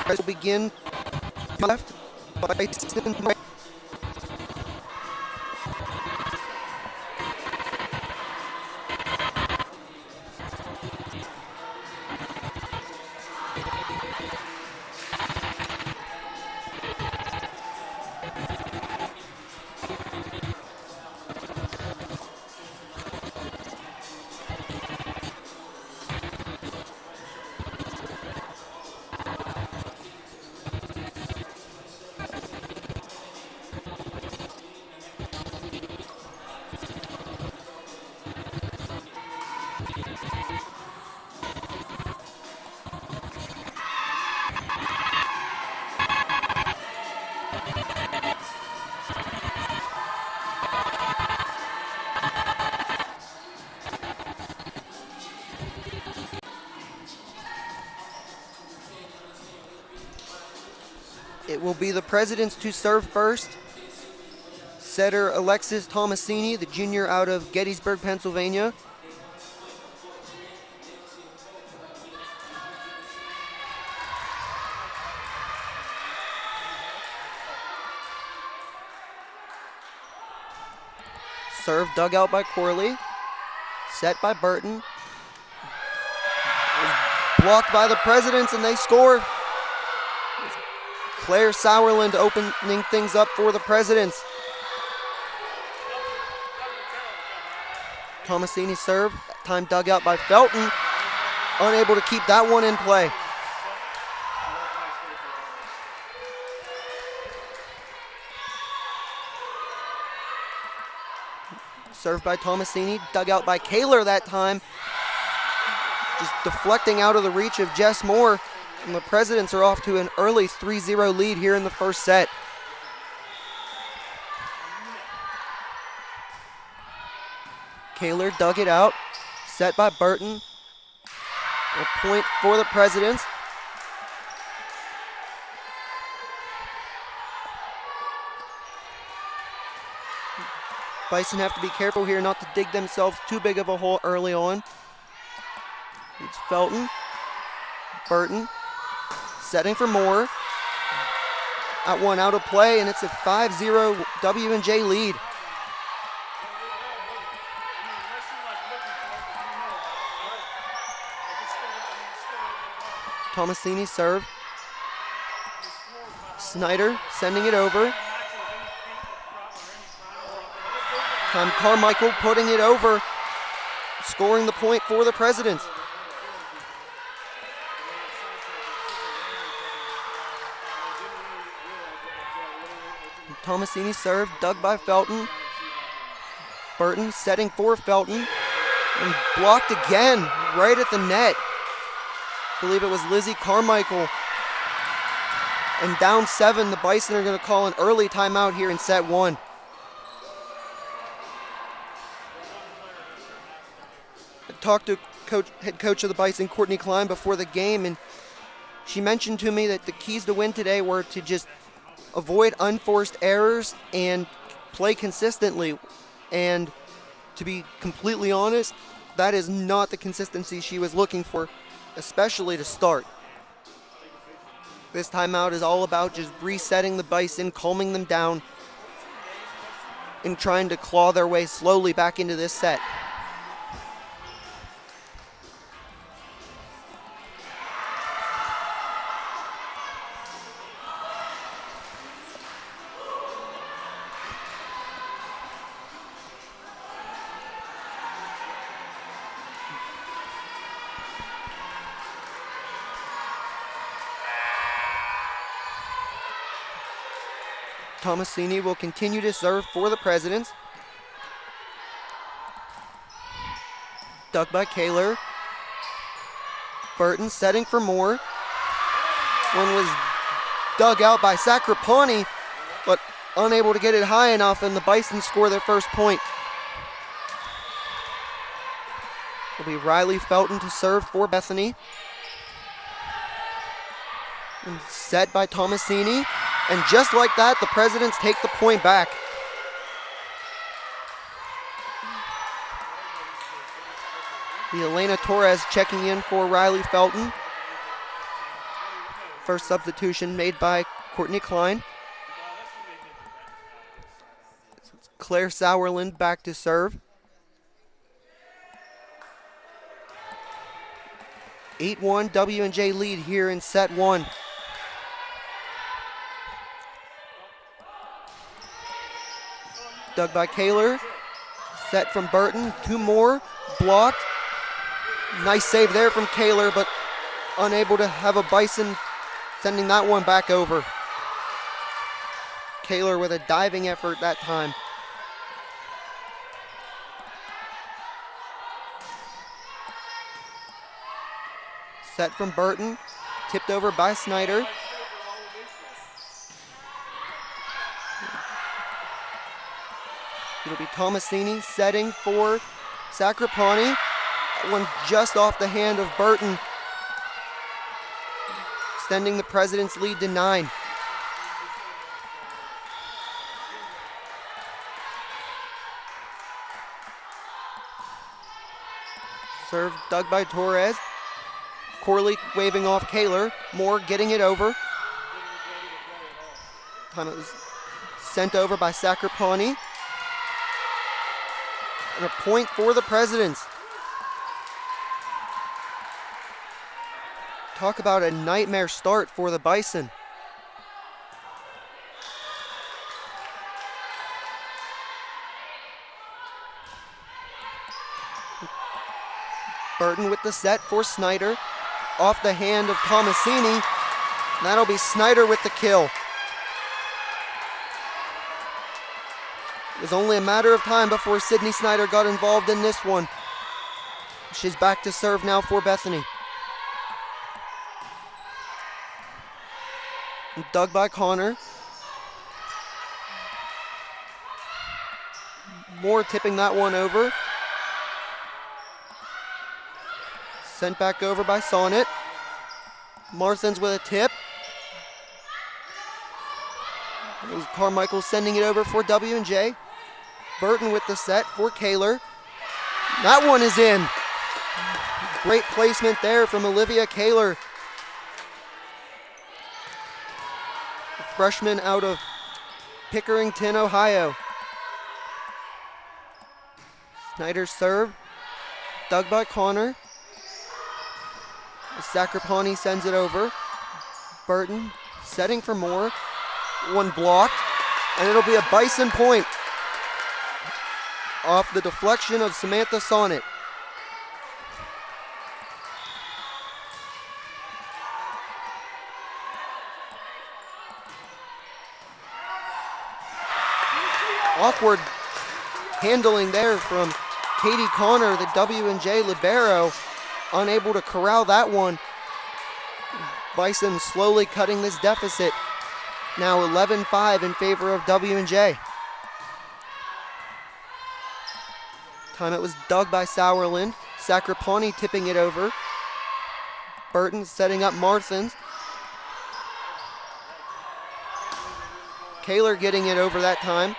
will begin left. Bison right. It will be the Presidents to serve first. Setter Alexis Tomasini, the junior out of Gettysburg, Pennsylvania. Serve dug out by Corley. Set by Burton. Blocked by the Presidents, and they score. Claire Sauerland opening things up for the Presidents. Tomasini serve, time dug out by Felton. Unable to keep that one in play. Served by Tomasini, dug out by Kaler that time. Just deflecting out of the reach of Jess Moore. And the Presidents are off to an early 3-0 lead here in the first set. Kaler dug it out, set by Burton. A point for the Presidents. Bison have to be careful here not to dig themselves too big of a hole early on. It's Felton, Burton, setting for Moore. That one out of play, and it's a 5-0 W&J lead. Tomasini serve. Snyder sending it over. Time Carmichael putting it over, scoring the point for the Presidents. Tomasini serve, dug by Felton. Burton setting for Felton, and blocked again, right at the net. I believe it was Lizzie Carmichael. And down 7, the Bison are going to call an early timeout here in set 1. I talked to head coach of the Bison, Courtney Klein, before the game, and she mentioned to me that the keys to win today were to just avoid unforced errors and play consistently. And to be completely honest, that is not the consistency she was looking for, especially to start. This timeout is all about just resetting the Bison, calming them down, and trying to claw their way slowly back into this set. Tomasini will continue to serve for the Presidents. Dug by Kaler. Burton setting for Moore. One was dug out by Sacrapani, but unable to get it high enough, and the Bison score their first point. It'll be Riley Felton to serve for Bethany. And set by Tomasini. And just like that, the Presidents take the point back. The Elena Torres checking in for Riley Felton. First substitution made by Courtney Klein. Claire Sauerland back to serve. 8-1 W&J lead here in set one. Dug by Kaler. Set from Burton. Two more. Blocked. Nice save there from Kaler, but unable to have a Bison sending that one back over. Kaler with a diving effort that time. Set from Burton, tipped over by Snyder. It'll be Tomasini setting for Sacrapani. One just off the hand of Burton, extending the President's lead to 9. Serve dug by Torres. Corley waving off Kaler. Moore getting it over. Time it was sent over by Sacrapani. And a point for the Presidents. Talk about a nightmare start for the Bison. Burton with the set for Snyder. Off the hand of Tomasini. That'll be Snyder with the kill. It was only a matter of time before Sydney Snyder got involved in this one. She's back to serve now for Bethany. Dug by Connor. Moore tipping that one over. Sent back over by Sonnet. Marsden's with a tip. It was Carmichael sending it over for W&J. Burton with the set for Kaler. That one is in. Great placement there from Olivia Kaler. Freshman out of Pickerington, Ohio. Snyder's serve. Dug by Connor. Sacrapani sends it over. Burton setting for Moore. One blocked. And it'll be a Bison point off the deflection of Samantha Sonnet. Awkward handling there from Katie Connor, the W&J libero. Unable to corral that one. Bison slowly cutting this deficit. Now 11-5 in favor of W&J. Time it was dug by Sauerland. Sacrapani tipping it over. Burton setting up Marthens. Kaler getting it over that time.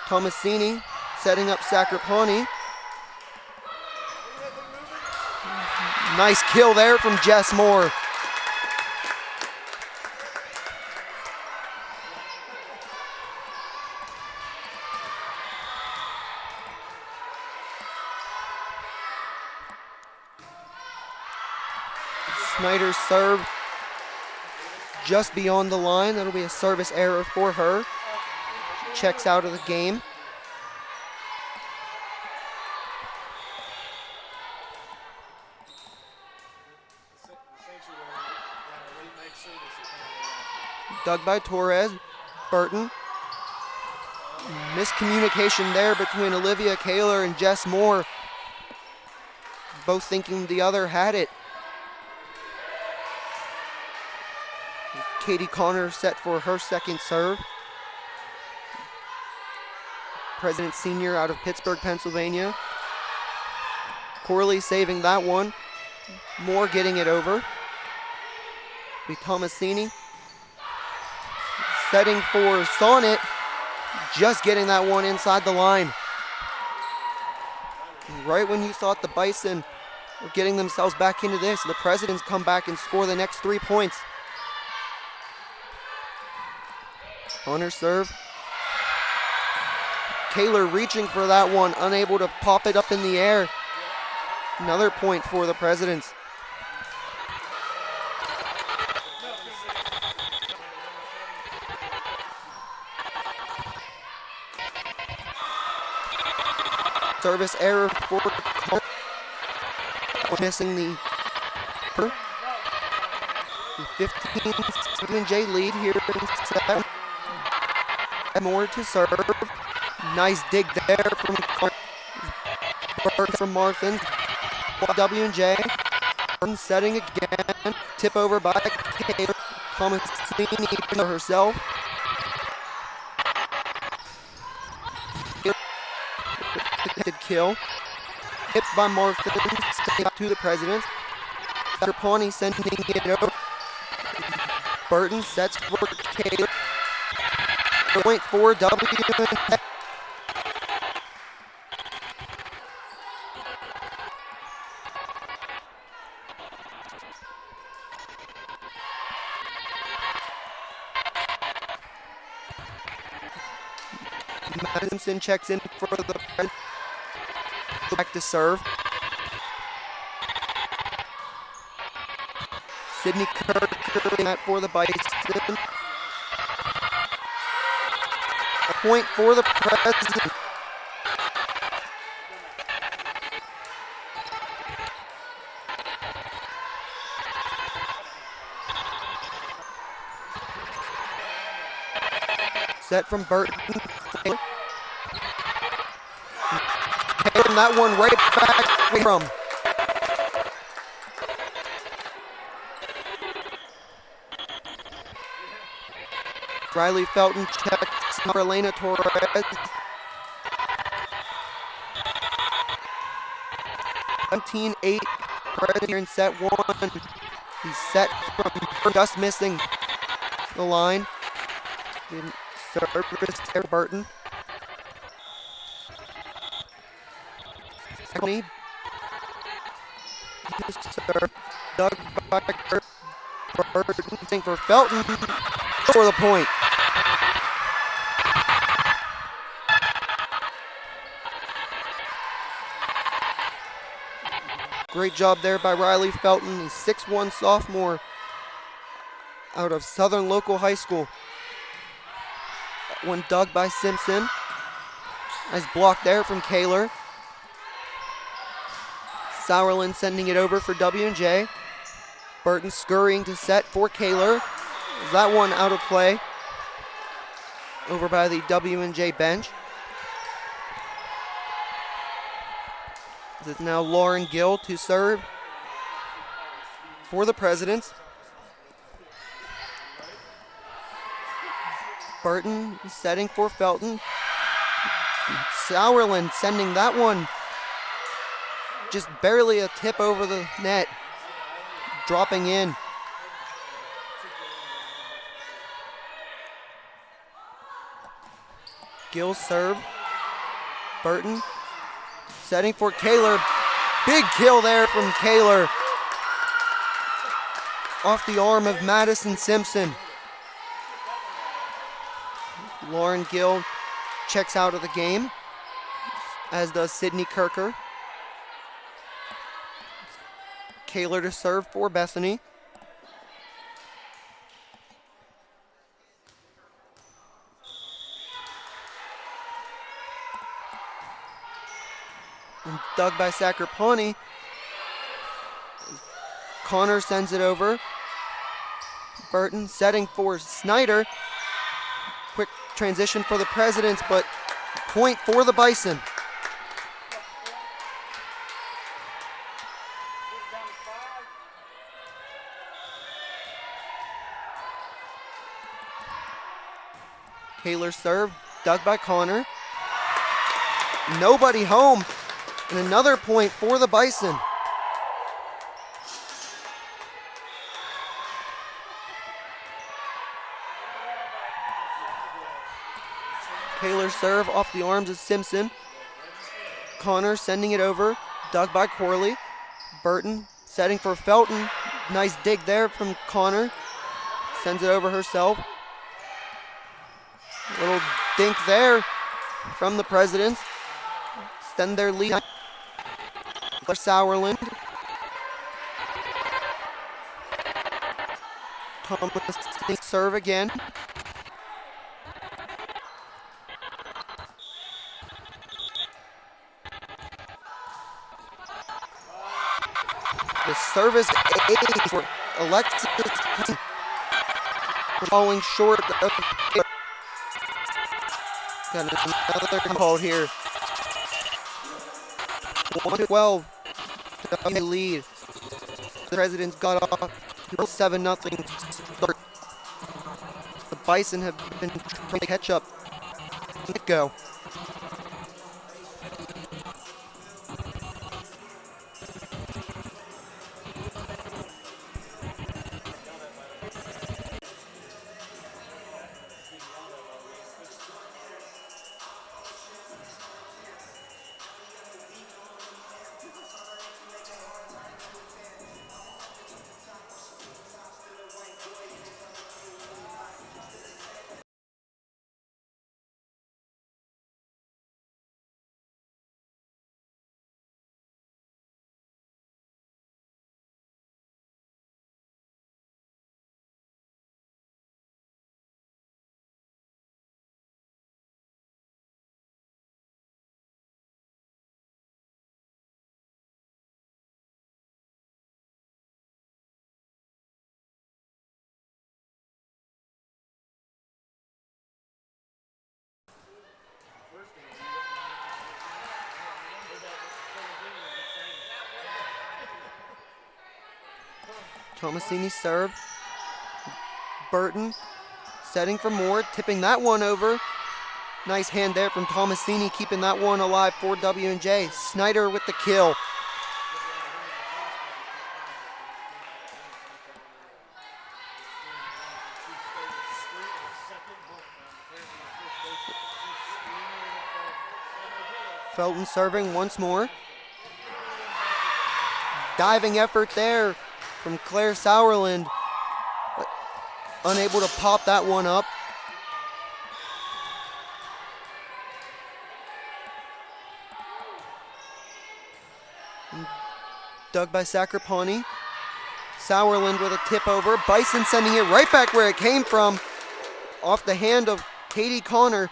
Tomasini setting up Sacrapani. Nice kill there from Jess Moore. Snyder's serve just beyond the line. That'll be a service error for her. Checks out of the game. Dug by Torres. Burton. Miscommunication there between Olivia Kaler and Jess Moore. Both thinking the other had it. Katie Connor set for her second serve. President Senior out of Pittsburgh, Pennsylvania. Corley saving that one. Moore getting it over. Be Tomasini. Setting for Sonnet. Just getting that one inside the line. Right when you thought the Bison were getting themselves back into this, the Presidents come back and score the next 3 points. Connor serve. Kaler reaching for that one, unable to pop it up in the air. Another point for the Presidents. Service error for Connor. Missing the 15-7 lead here in set. More to serve. Nice dig there from Marthin. W&J. Setting again. Tip over by Kaler. Thomasini herself. Kill. Hit by Marthin. To the Presidents. Pawnee sending it over. Burton sets for Kaler. Point for W&J. Madison checks in for the back to serve. Sydney Kirk for the Bison. A point for the President. Set from Burton. And that one right back from. Riley Felton checks for Elena Torres. 17-8 President here in set one. He's set from just missing the line. Service there, Burton. Doug Backer. Burton for Felton for the point. Great job there by Riley Felton. He's 6'1" sophomore out of Southern Local High School. One dug by Simpson. Nice block there from Kaler. Sauerland sending it over for W&J. Burton scurrying to set for Kaler. That one out of play. Over by the W&J bench. It's now Lauren Gill to serve for the Presidents. Burton setting for Felton. Sauerland sending that one just barely a tip over the net. Dropping in. Gill serve. Burton setting for Kaler. Big kill there from Kaler. Off the arm of Madison Simpson. Lauren Gill checks out of the game, as does Sydney Kirker. Kaler to serve for Bethany. And dug by Sacrapani. Connor sends it over. Burton setting for Snyder. Quick transition for the Presidents, but point for the Bison. Kaler serve, dug by Connor. Nobody home, and another point for the Bison. Kaler serve off the arms of Simpson. Connor sending it over, dug by Corley. Burton setting for Felton. Nice dig there from Connor. Sends it over herself. Little dink there from the Presidents. Extend their lead for Sauerland. Thomas serve again. The service ace for Alexis, falling short of got another call here. 1-12 lead. The Presidents got off 7-0 start. The Bison have been trying to catch up. Let go. Tomasini serve. Burton setting for more, tipping that one over. Nice hand there from Tomasini, keeping that one alive for W&J. Snyder with the kill. Felton serving once more. Diving effort there from Claire Sauerland, but unable to pop that one up. Dug by Sacrapani. Sauerland with a tip over. Bison sending it right back where it came from, off the hand of Katie Connor,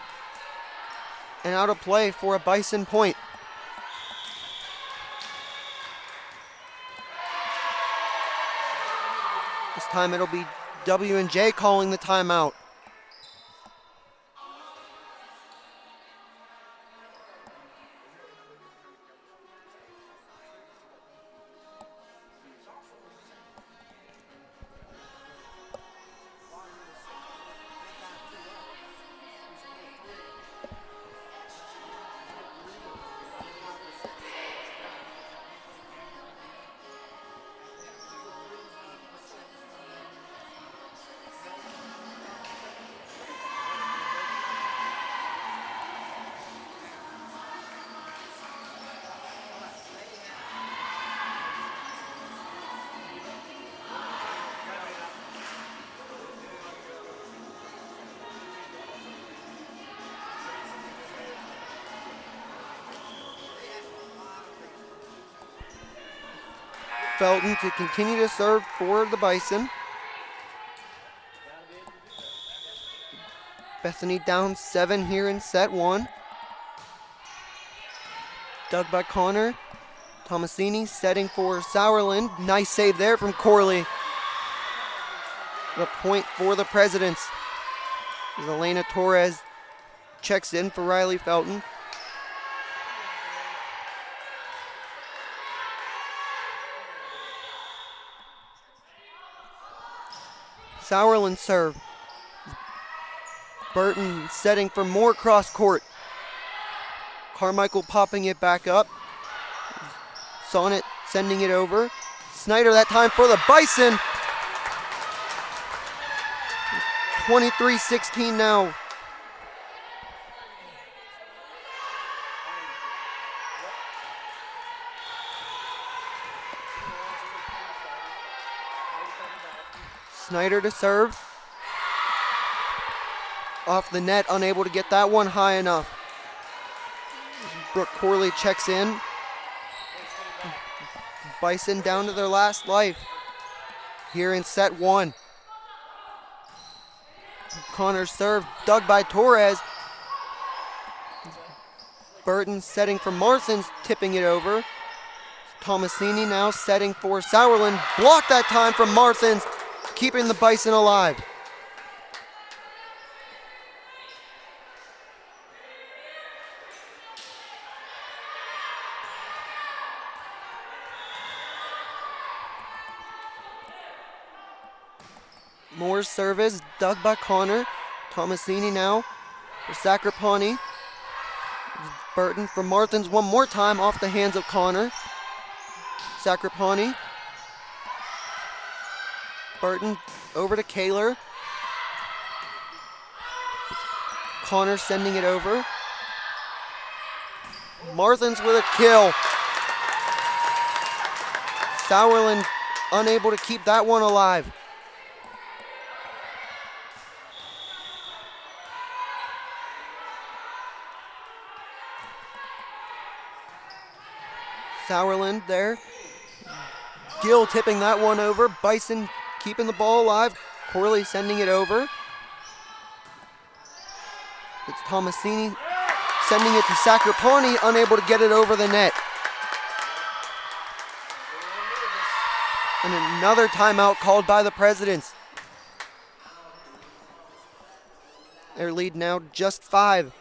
and out of play for a Bison point. This time it'll be W&J calling the timeout. Felton to continue to serve for the Bison. Bethany down 7 here in set 1. Dug by Connor. Tomasini setting for Sauerland. Nice save there from Corley. The point for the Presidents as Elena Torres checks in for Riley Felton. Sauerland serve. Burton setting for more cross court. Carmichael popping it back up. Sonnet sending it over. Snyder that time for the Bison. 23-16 now. Snyder to serve. off the net, unable to get that one high enough. Brooke Corley checks in. Bison down to their last life here in set one. Connor's serve dug by Torres. Burton setting for Marthins, tipping it over. Tomasini now setting for Sauerland. Blocked that time from Marthins, keeping the Bison alive. Moore's service dug by Connor. Tomasini now for Sacrapani. Burton for Marthins one more time off the hands of Connor. Sacrapani. Burton over to Kaler. Connor sending it over. Marthins with a kill. Sauerland unable to keep that one alive. Sauerland there. Gill tipping that one over. Bison keeping the ball alive. Corley sending it over. It's Tomasini sending it to Sacrapani, unable to get it over the net. And another timeout called by the Presidents. Their lead now just 5.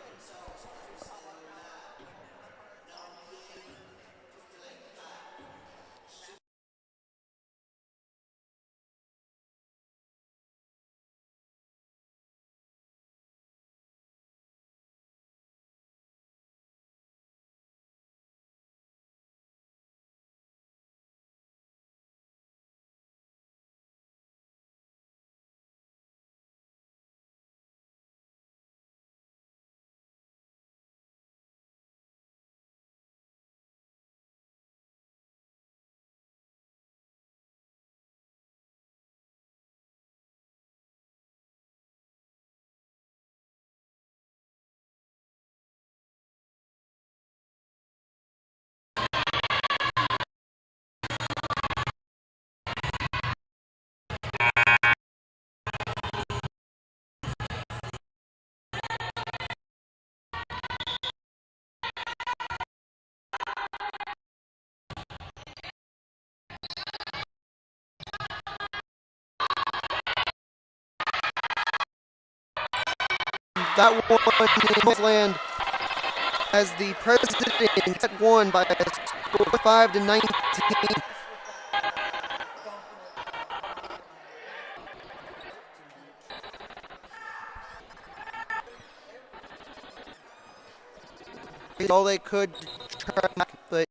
That one in land as the Presidents had won by a score of 5-19. All they could try, but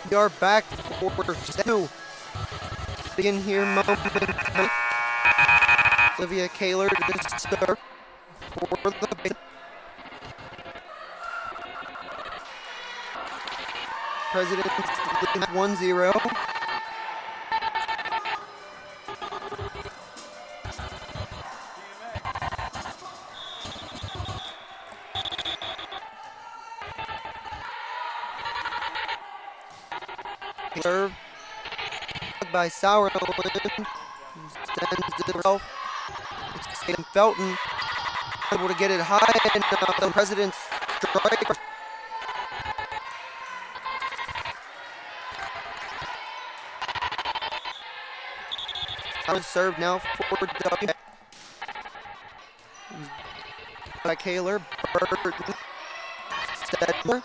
We are back for two. Begin here moment. Olivia Kaler to serve for the Bison. President leading 1-0. Serve by Sauerland. Sends it himself. It's Felton able to get it high, and the President's strike. Serve now for W. By Kaler, Burton, Stedler.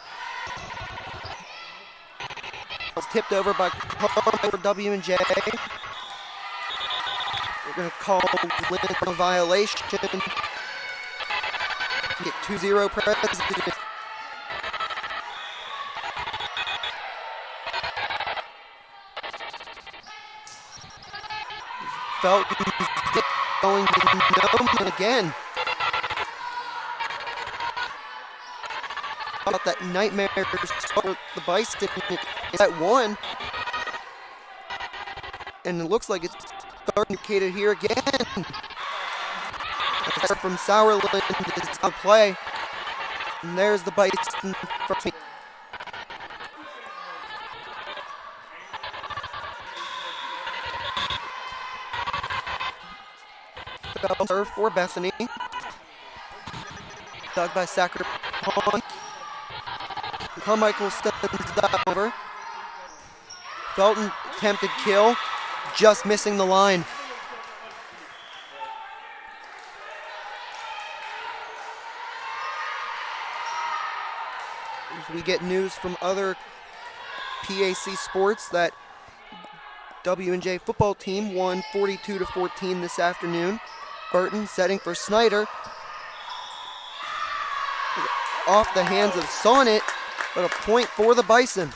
Was tipped over by W&J. We're going to call Lynn a violation. Get 2-0 President. Felton going to no again. About that nightmare for the Bison. It's at 1. And it looks like it's indicated here again. From Sauerland is on play. And there's the Bison from me. Serve for Bethany. Dug by Sacramento. Carmichael sends that over. Felton attempted kill, just missing the line. As we get news from other PAC sports that W&J football team won 42-14 this afternoon. Burton setting for Snyder. Off the hands of Sonnet, but a point for the Bison.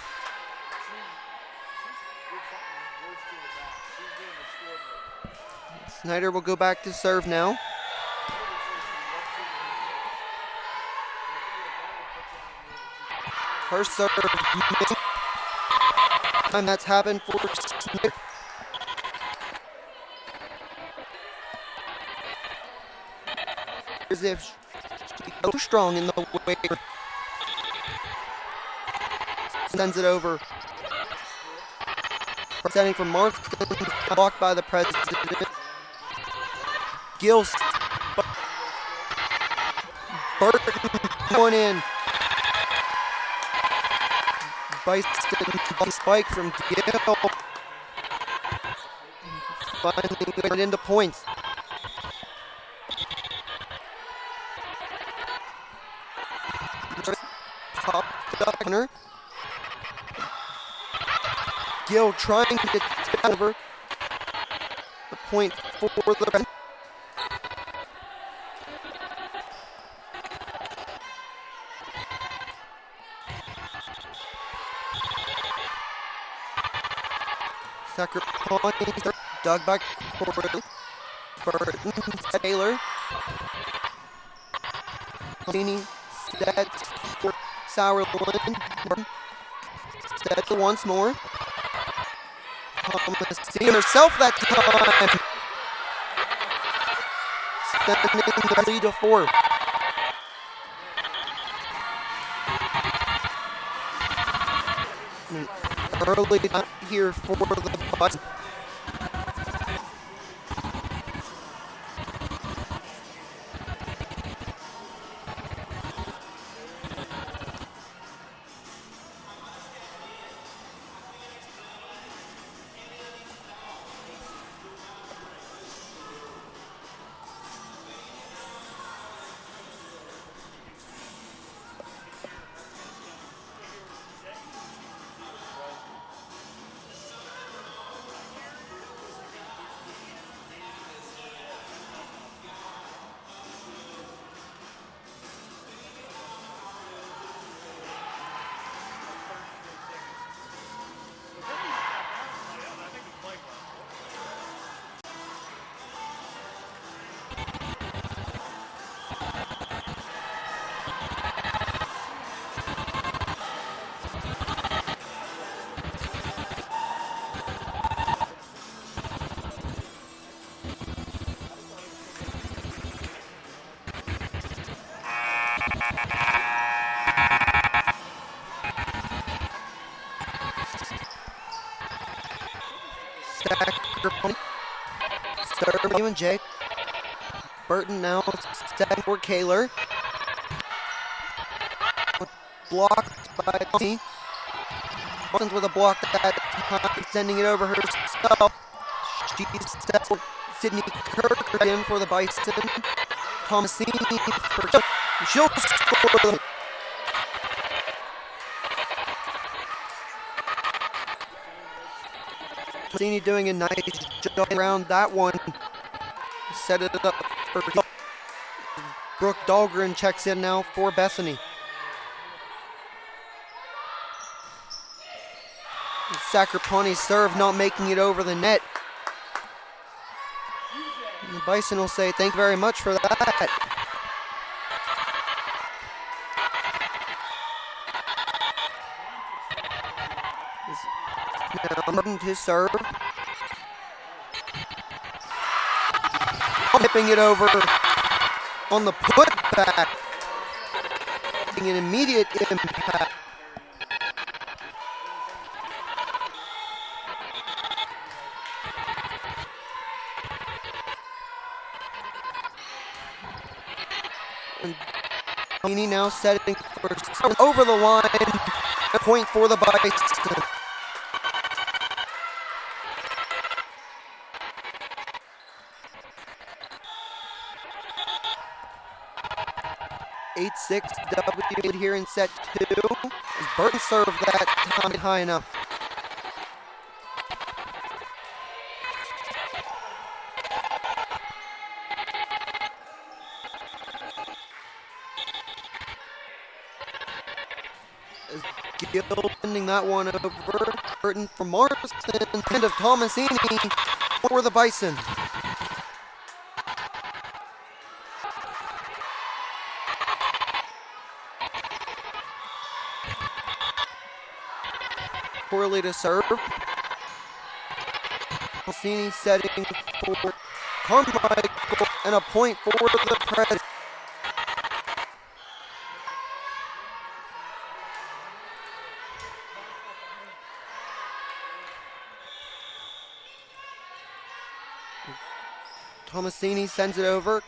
Snyder will go back to serve now. Her serve. Time that's happened for Snyder. As if she's so strong in the way. Sends it over. Setting for Marston, blocked by the President. Gills. Burton going in. Bison spike from Gill. Finally going into points. Top corner. Gill trying to get over. The point for the Sacramento dug back for Burton, Taylor. Bethany sets for Sauerland. Sets once more. Seeing herself that time. Stepping the lead to 4. Early here for the Bison. Sacker point. Serve UNJ. Burton now setting for Kaler. Blocked by Tommy. Buttons with a block that time, sending it over herself. She steps for Sydney Kirk in for the Bison. Thomasini for she'll score. Thomasini doing a nice job around that one. Set it up for Brooke Dahlgren checks in now for Bethany. Sacrapont's serve not making it over the net. And the Bison will say thank you very much for that. Now his serve. Tipping it over on the putback. Getting an immediate impact. And now setting for over the line. A point for the Bison. Six W here in set 2. As Burton served that time high enough. As Gill sending that one over. Burton for Marston and of Thomasini for the Bison. Corley to serve. Thomasini setting for Carmichael and a point for the Preds. Thomasini sends it over.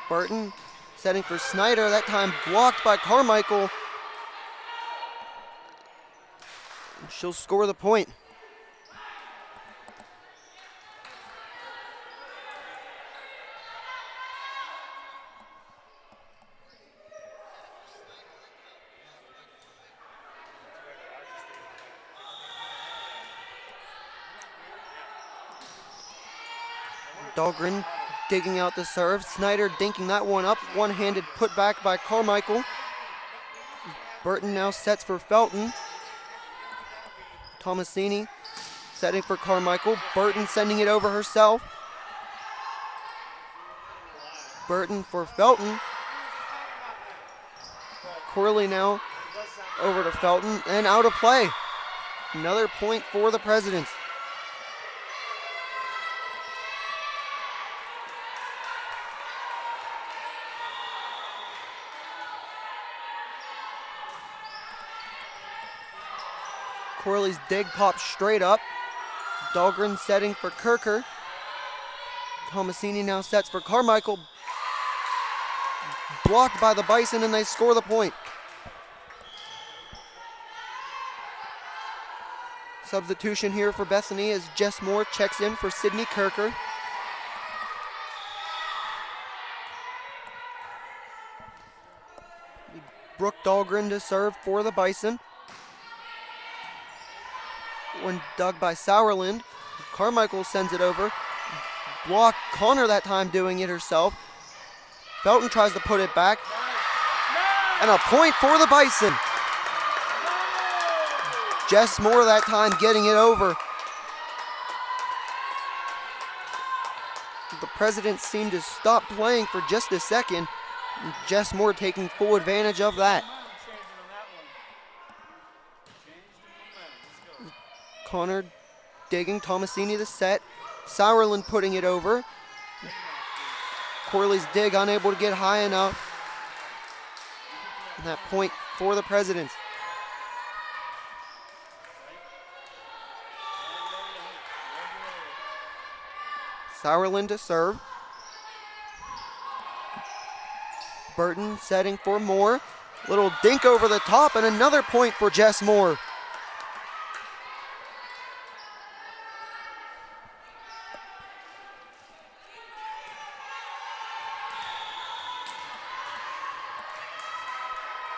Burton setting for Snyder, that time blocked by Carmichael. She'll score the point. Dahlgren digging out the serve. Snyder dinking that one up. One-handed put back by Carmichael. Burton now sets for Felton. Thomasini setting for Carmichael. Burton sending it over herself. Burton for Felton. Corley now over to Felton and out of play. Another point for the Presidents. Corley's dig pops straight up. Dahlgren setting for Kirker. Thomasini now sets for Carmichael. Blocked by the Bison and they score the point. Substitution here for Bethany as Jess Moore checks in for Sydney Kirker. Brooke Dahlgren to serve for the Bison. One dug by Sauerland. Carmichael sends it over. Block Connor that time doing it herself. Felton tries to put it back. And a point for the Bison. Jess Moore that time getting it over. The Presidents seem to stop playing for just a second. And Jess Moore taking full advantage of that. Connor digging, Thomasini the set. Sauerland putting it over. Corley's dig unable to get high enough. And that point for the Presidents. Sauerland to serve. Burton setting for Moore. Little dink over the top and another point for Jess Moore.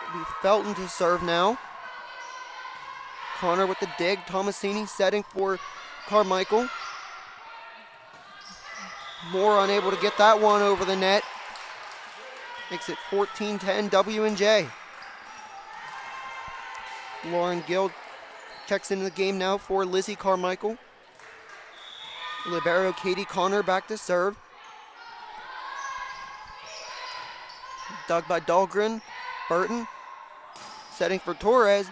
It'll be Felton to serve now. Connor with the dig. Tomasini setting for Carmichael. Moore unable to get that one over the net. Makes it 14-10 W&J. Lauren Gill checks into the game now for Lizzie Carmichael. Libero Katie Connor back to serve. Dug by Dahlgren. Burton setting for Torres.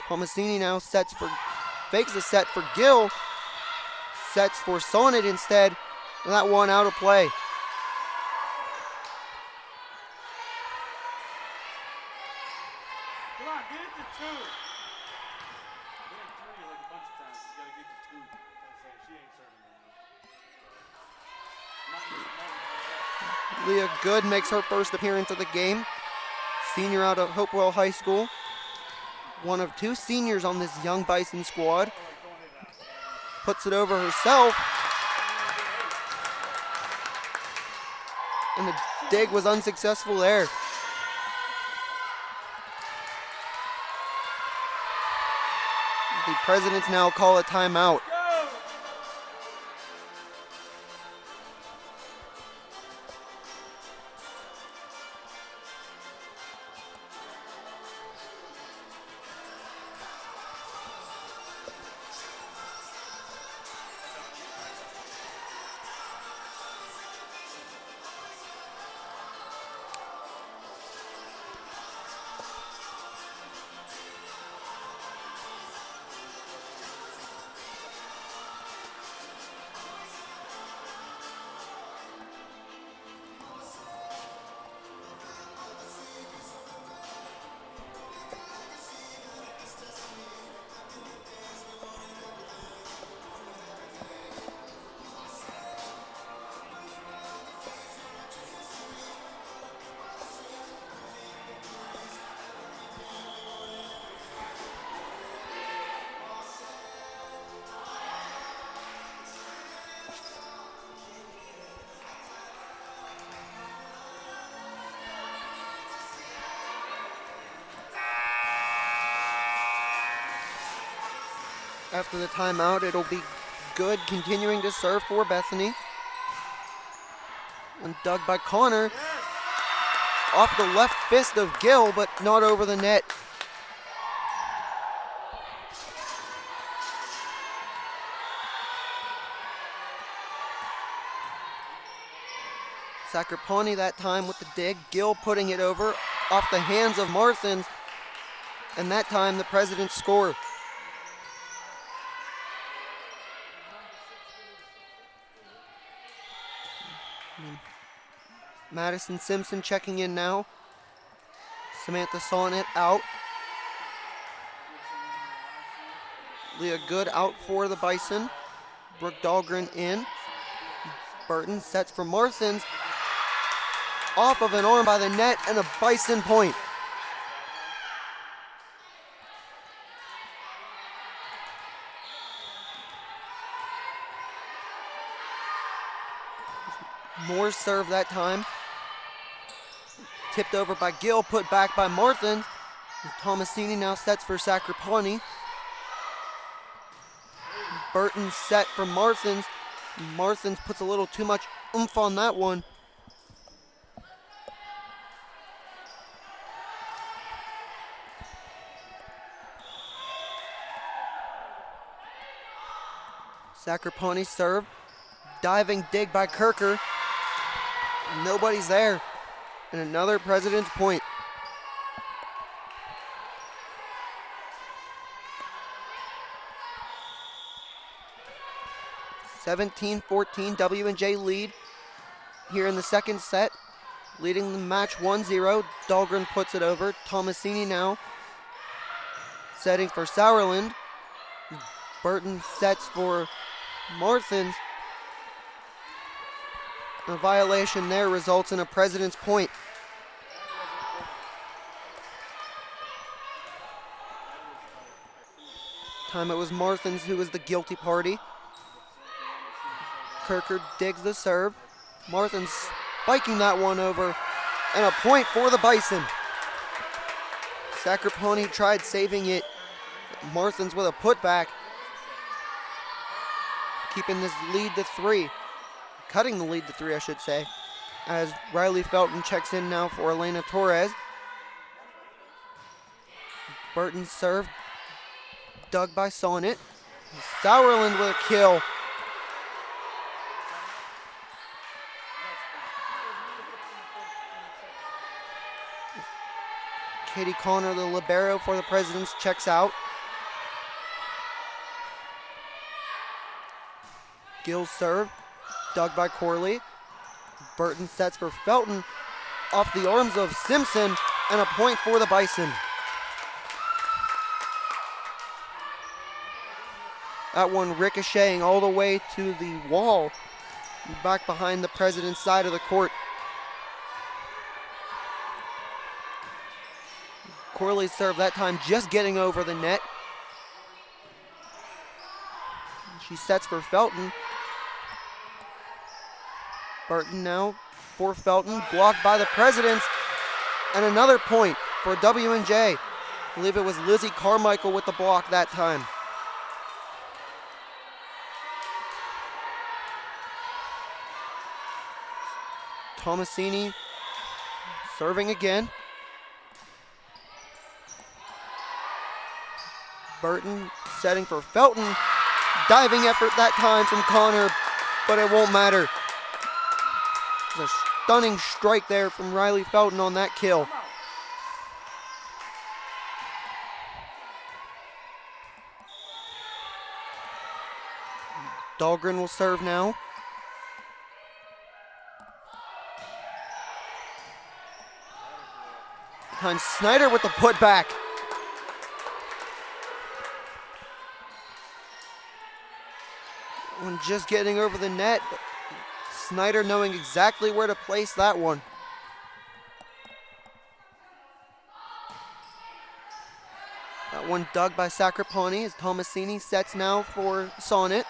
Tomasini now fakes the set for Gill. Sets for Sonnet instead. And that one out of play. Come on, get it to 2. Get it 3 like a bunch of times. You gotta get to 2. She ain't serving no more. Leah Good makes her first appearance of the game. Senior out of Hopewell High School. One of 2 seniors on this young Bison squad. Puts it over herself. And the dig was unsuccessful there. The Presidents now call a timeout. After the timeout, it'll be Good continuing to serve for Bethany. And dug by Connor. Off the left fist of Gill, but not over the net. Sacrapani that time with the dig. Gill putting it over off the hands of Marthins. And that time the Presidents score. Madison Simpson checking in now. Samantha Sonnet out. Leah Good out for the Bison. Brooke Dahlgren in. Burton sets for Marthins. Off of an arm by the net and a Bison point. Moore serve that time. Tipped over by Gill, put back by Marthins. Tomasini now sets for Sacrapani. Burton set for Marthins. Marthins puts a little too much oomph on that one. Sacrapani serve. Diving dig by Kirker. Nobody's there. And another President's point. (17-14) W&J lead here in the second set. Leading the match 1-0. Dahlgren puts it over. Tomasini now setting for Sauerland. Burton sets for Marthins. A violation there results in a President's point. Time it was Marthins who was the guilty party. Kirker digs the serve. Marthins spiking that one over, and a point for the Bison. Sacraponi tried saving it. Marthins with a putback, keeping this lead to 3. Cutting the lead to 3, I should say, as Riley Felton checks in now for Elena Torres. Burton's serve, dug by Sonnet. Sauerland with a kill. Katie Connor, the libero for the Presidents, checks out. Gill's serve, dug by Corley. Burton sets for Felton off the arms of Simpson, and a point for the Bison. That one ricocheting all the way to the wall, back behind the President's side of the court. Corley's serve that time just getting over the net. She sets for Felton. Burton now for Felton, blocked by the Presidents, and another point for W&J. I believe it was Lizzie Carmichael with the block that time. Tomasini serving again. Burton setting for Felton. Diving effort that time from Connor, but it won't matter. There's a stunning strike there from Riley Felton on that kill. Dahlgren will serve now. Time Snyder with the putback. One just getting over the net, but Snyder knowing exactly where to place that one. That one dug by Sacraponi as Tomasini sets now for Sonnet.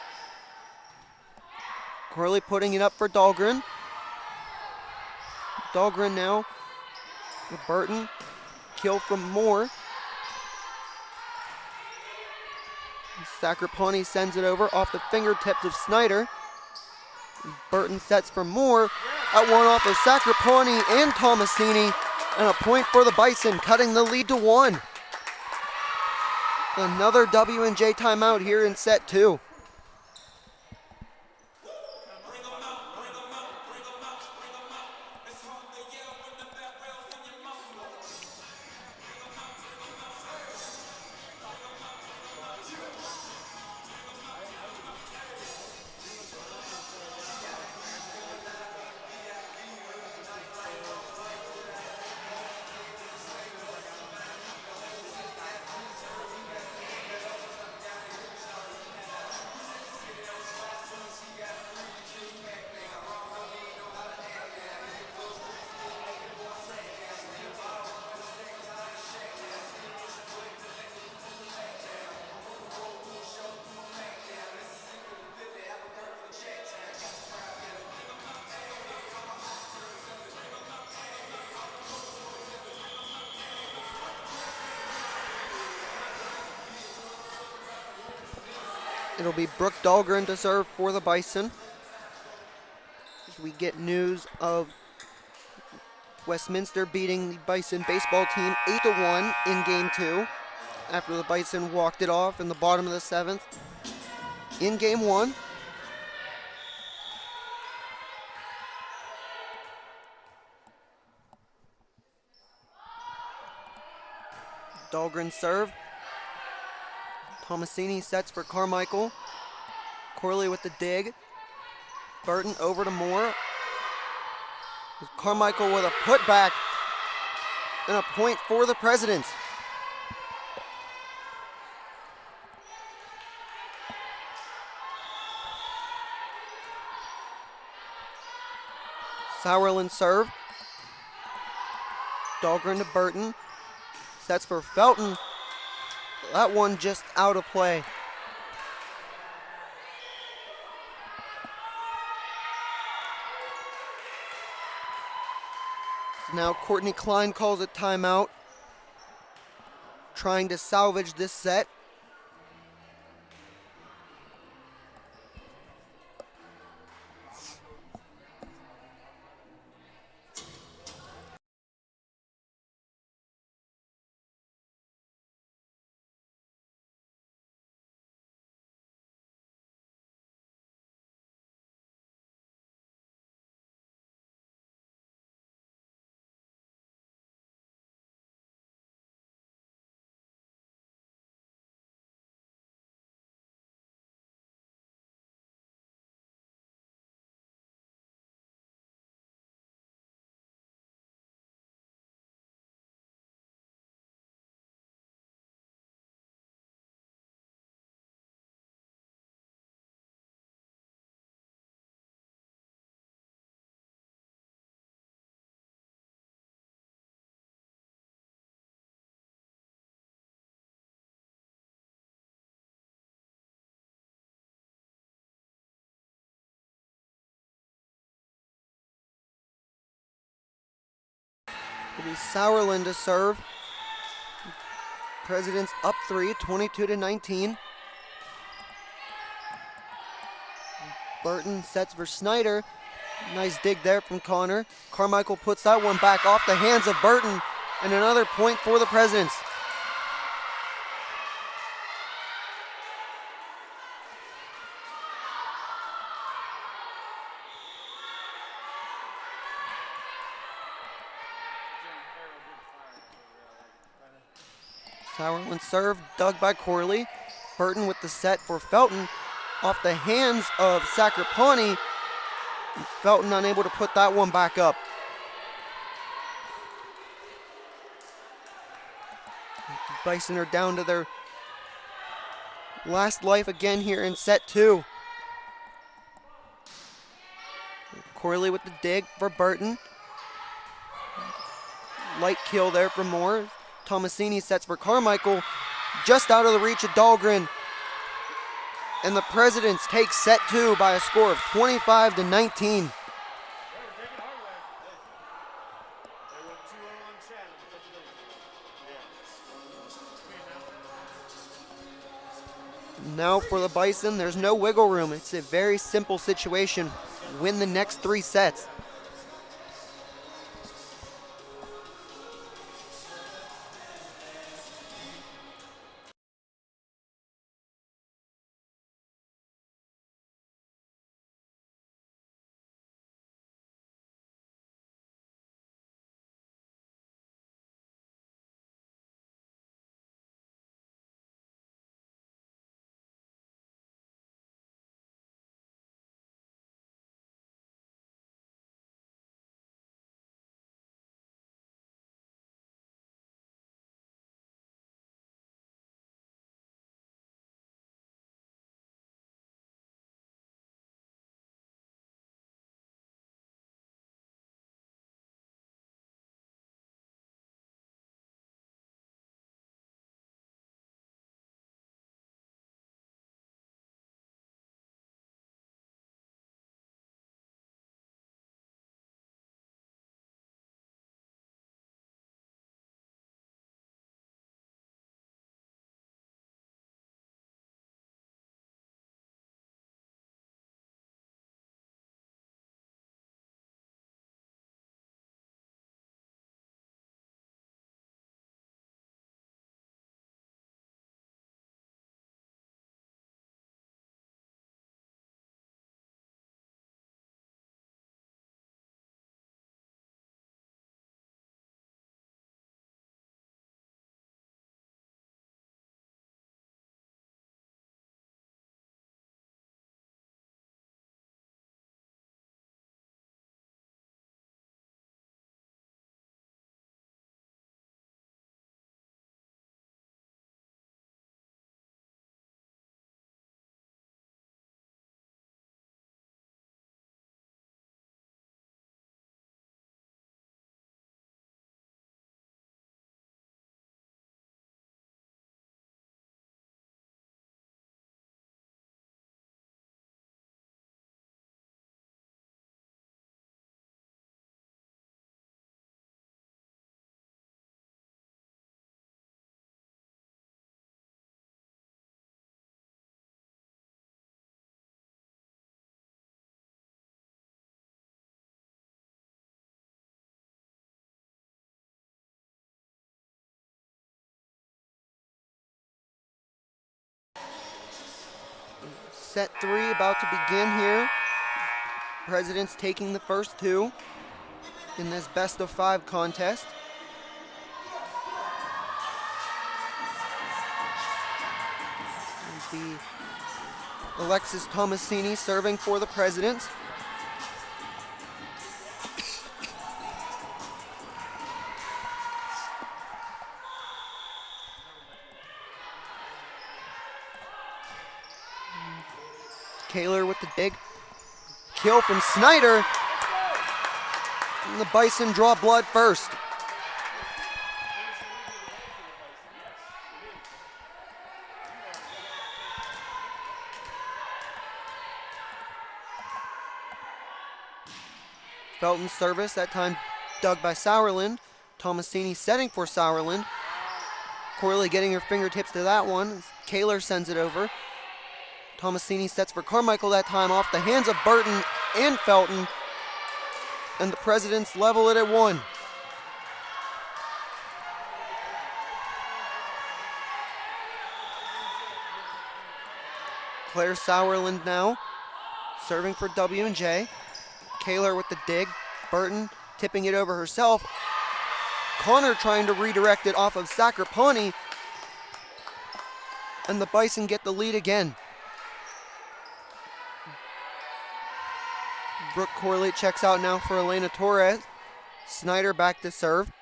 Corley putting it up for Dahlgren. Dahlgren now with Burton. Kill from Moore. Sacraponi sends it over off the fingertips of Snyder. Burton sets for Moore. That one off of Sacraponi and Tomasini, and a point for the Bison, cutting the lead to 1. Another W&J timeout here in set 2. It'll be Brooke Dahlgren to serve for the Bison. As we get news of Westminster beating the Bison baseball team 8-1 in Game 2 after the Bison walked it off in the bottom of the 7th. In Game 1, Dahlgren serve. Tomasini sets for Carmichael. Corley with the dig. Burton over to Moore. Carmichael with a putback. And a point for the Presidents. Sauerland serve. Dahlgren to Burton. Sets for Felton. That one just out of play. Now Courtney Klein calls a timeout, trying to salvage this set. It'll be Sauerland to serve. President's up 3, 22-19. Burton sets for Snyder. Nice dig there from Connor. Carmichael puts that one back off the hands of Burton, and another point for the Presidents. Sauerland serve, dug by Corley. Burton with the set for Felton. Off the hands of Sacrapani. Felton unable to put that one back up. Bison are down to their last life again here in set 2. Corley with the dig for Burton. Light kill there for Moore. Tomasini sets for Carmichael. Just out of the reach of Dahlgren. And the Presidents take set 2 by a score of 25-19. Now for the Bison, there's no wiggle room. It's a very simple situation. Win the next 3 sets. Set 3 about to begin here. Presidents taking the first two in this best of 5 contest. The Alexis Tomasini serving for the Presidents. Kaler with the dig. Kill from Snyder. And the Bison draw blood first. Felton's service, that time dug by Sauerland. Tomasini setting for Sauerland. Corley getting her fingertips to that one. Kaler sends it over. Tomasini sets for Carmichael that time off the hands of Burton and Felton. And the Presidents level it at 1. Claire Sauerland now serving for W&J. Kaler with the dig. Burton tipping it over herself. Connor trying to redirect it off of Sacrapani. And the Bison get the lead again. Brooke Corley checks out now for Elena Torres. Snyder back to serve.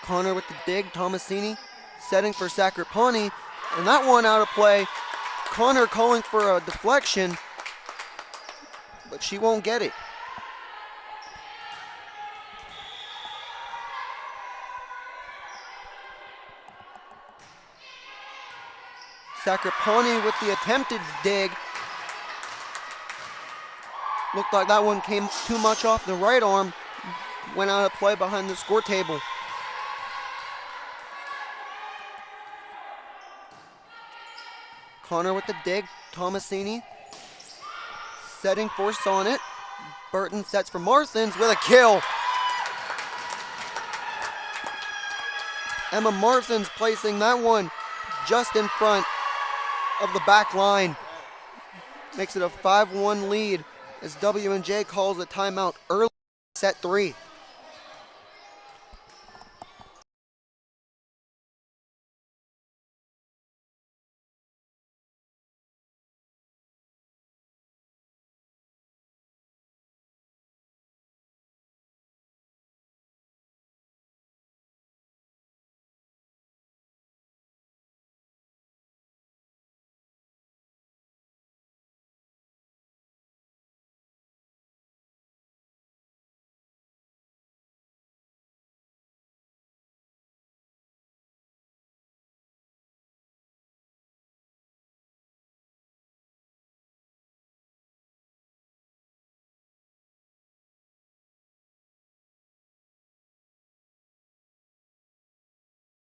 Connor with the dig. Tomasini setting for Sacrapani. And that one out of play. Connor calling for a deflection, but she won't get it. Sacrapani with the attempted dig. Looked like that one came too much off the right arm. Went out of play behind the score table. Connor with the dig. Tomasini setting for Sonnet. Burton sets for Marthins with a kill. Emma Marthins placing that one just in front of the back line. Makes it a 5-1 lead as W&J calls a timeout early in set 3.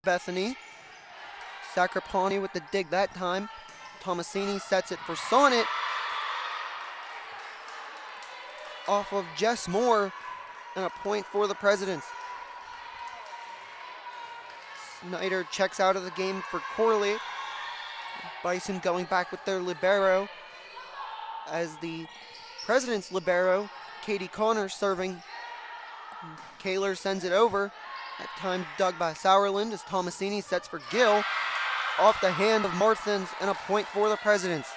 Bethany. Sacrapani with the dig that time. Tomasini sets it for Sonnet. Off of Jess Moore, and a point for the Presidents. Snyder checks out of the game for Corley. Bison going back with their libero as the Presidents' libero, Katie Connor, serving. Kaler sends it over. That time dug by Sauerland as Tomasini sets for Gill. Off the hand of Marthins, and a point for the Presidents.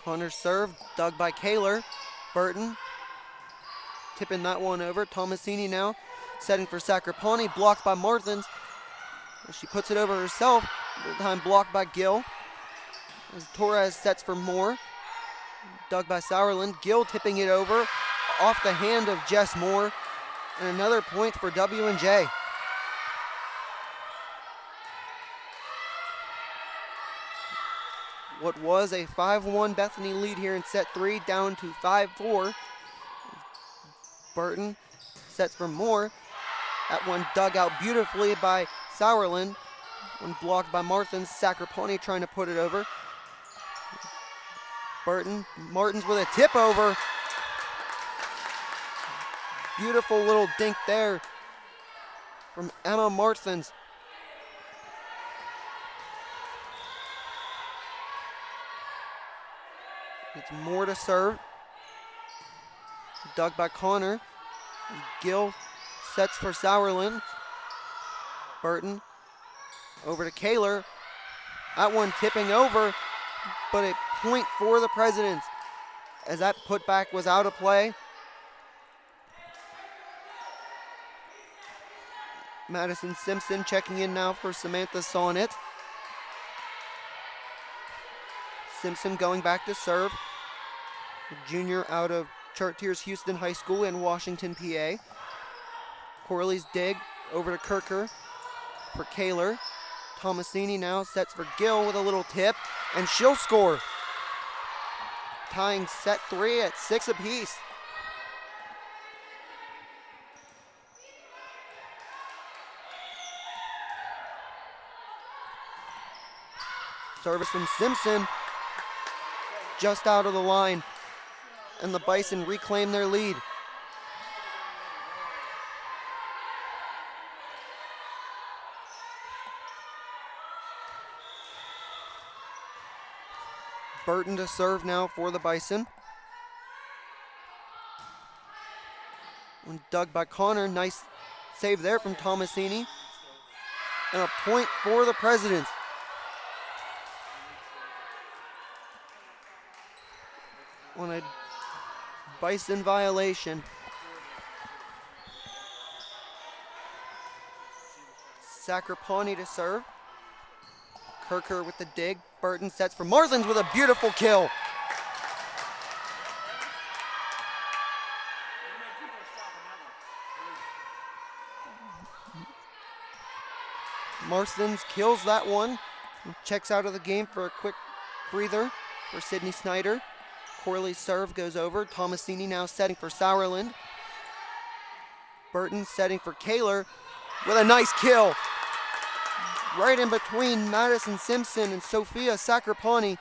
Connor serve, dug by Kaler. Burton tipping that one over. Tomasini now setting for Sacrapani, blocked by Marthins. She puts it over herself, this time blocked by Gill. As Torres sets for Moore. Dug by Sauerland. Gill tipping it over off the hand of Jess Moore. And another point for W&J. What was a 5-1 Bethany lead here in set 3 down to 5-4. Burton sets for Moore. That one dug out beautifully by Sauerland. One blocked by Martins. Sacrapani trying to put it over. Martins with a tip over. Beautiful little dink there from Emma Martins. It's more to serve. Dug by Connor. Gill sets for Sauerland. Burton over to Kaler. That one tipping over, but a point for the Presidents as that putback was out of play. Madison Simpson checking in now for Samantha Sonnet. Simpson going back to serve. A junior out of Chartiers Houston High School in Washington, PA. Corley's dig over to Kirker for Kaler. Tomasini now sets for Gill with a little tip, and she'll score. Tying set 3 at 6 apiece. Service from Simpson, just out of the line, and the Bison reclaim their lead. Burton to serve now for the Bison. One dug by Connor, nice save there from Tomasini. And a point for the Presidents. On a Bison violation. Sacrapani to serve. Kirker with the dig. Burton sets for Martins with a beautiful kill. Martins kills that one. Checks out of the game for a quick breather for Sydney Snyder. Corley's serve goes over. Tomasini now setting for Sauerland. Burton setting for Kaler with a nice kill. Right in between Madison Simpson and Sophia Sacrapani.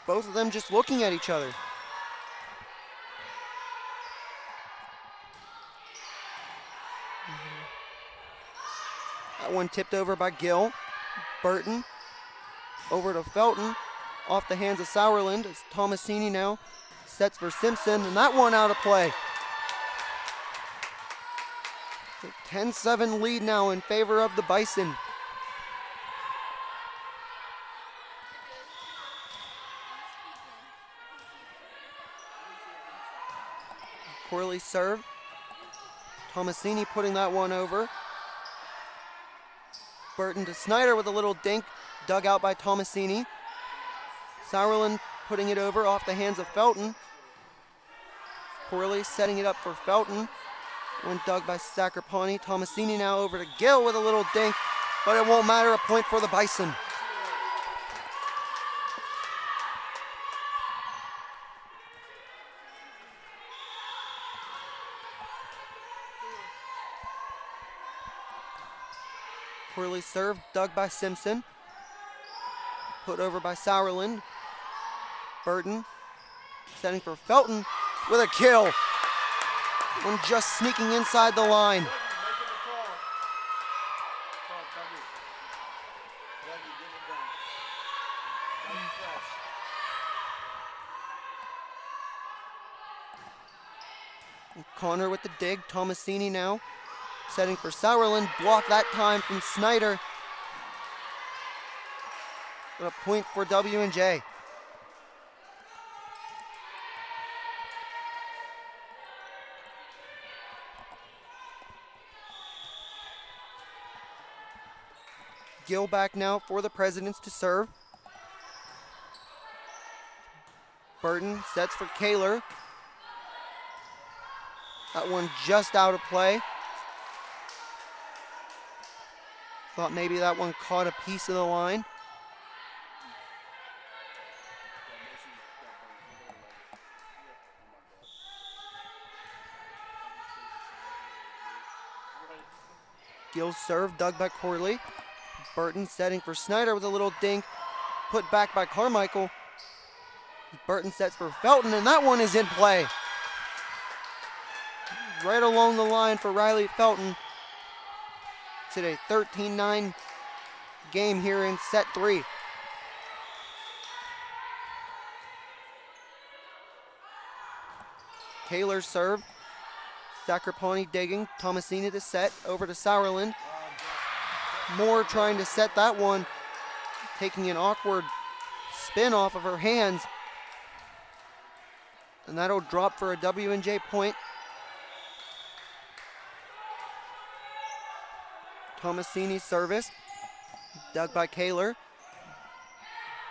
Both of them just looking at each other. That one tipped over by Gill. Burton over to Felton. Off the hands of Sauerland. It's Tomasini now sets for Simpson, and that one out of play. 10-7 lead now in favor of the Bison. Corley serve. Tomasini putting that one over. Burton to Snyder with a little dink, dug out by Tomasini. Sauerland putting it over off the hands of Felton. Corley setting it up for Felton. One dug by Sacrapani. Tomasini now over to Gill with a little dink, but it won't matter, a point for the Bison. Corley serve, dug by Simpson. Put over by Sauerland. Burton setting for Felton with a kill. One just sneaking inside the line. Connor with the dig. Tomasini now setting for Sauerland. Blocked that time from Snyder. A point for W&J. Gill back now for the Presidents to serve. Burton sets for Kaler. That one just out of play. Thought maybe that one caught a piece of the line. Skills serve, dug by Corley. Burton setting for Snyder with a little dink. Put back by Carmichael. Burton sets for Felton, and that one is in play. Right along the line for Riley Felton. It's a 13-9 game here in set 3. Kaler serve. Sacrapani digging. Tomasini to set. Over to Sauerland. Moore trying to set that one. Taking an awkward spin off of her hands. And that'll drop for a W&J point. Tomasini's service. Dug by Kaler.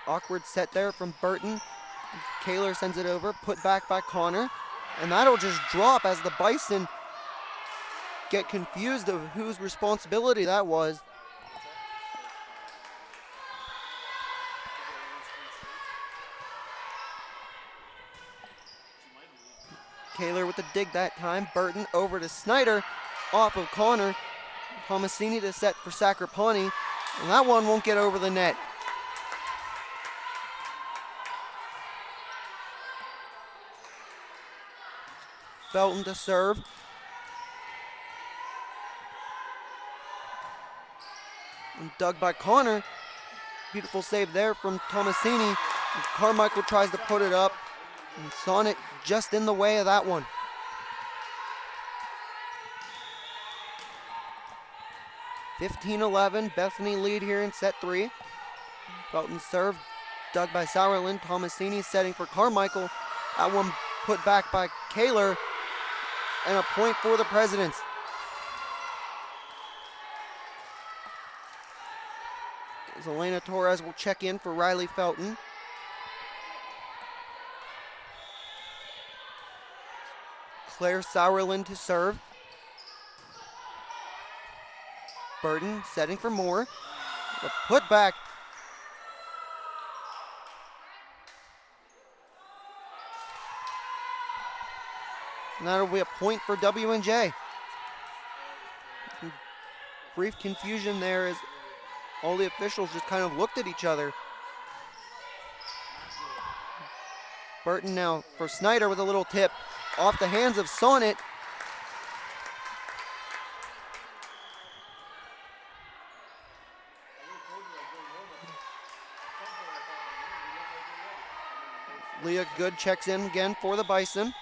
Awkward set there from Burton. Kaler sends it over. Put back by Connor. And that'll just drop as the Bison get confused of whose responsibility that was. Kaler with the dig that time. Burton over to Snyder. Off of Connor. Tomasini to set for Sacrapani. And that one won't get over the net. Felton to serve. And dug by Connor. Beautiful save there from Tomasini. Carmichael tries to put it up. And Sonnet just in the way of that one. (15-11), Bethany lead here in set 3. Felton serve, dug by Sauerland. Tomasini setting for Carmichael. That one put back by Kaler. And a point for the Presidents. As Elena Torres will check in for Riley Felton. Claire Sauerland to serve. Burton setting for Moore. The putback. And that'll be a point for W&J. Brief confusion there as all the officials just kind of looked at each other. Burton now for Snyder with a little tip off the hands of Sonnet. Leah Good checks in again for the Bison.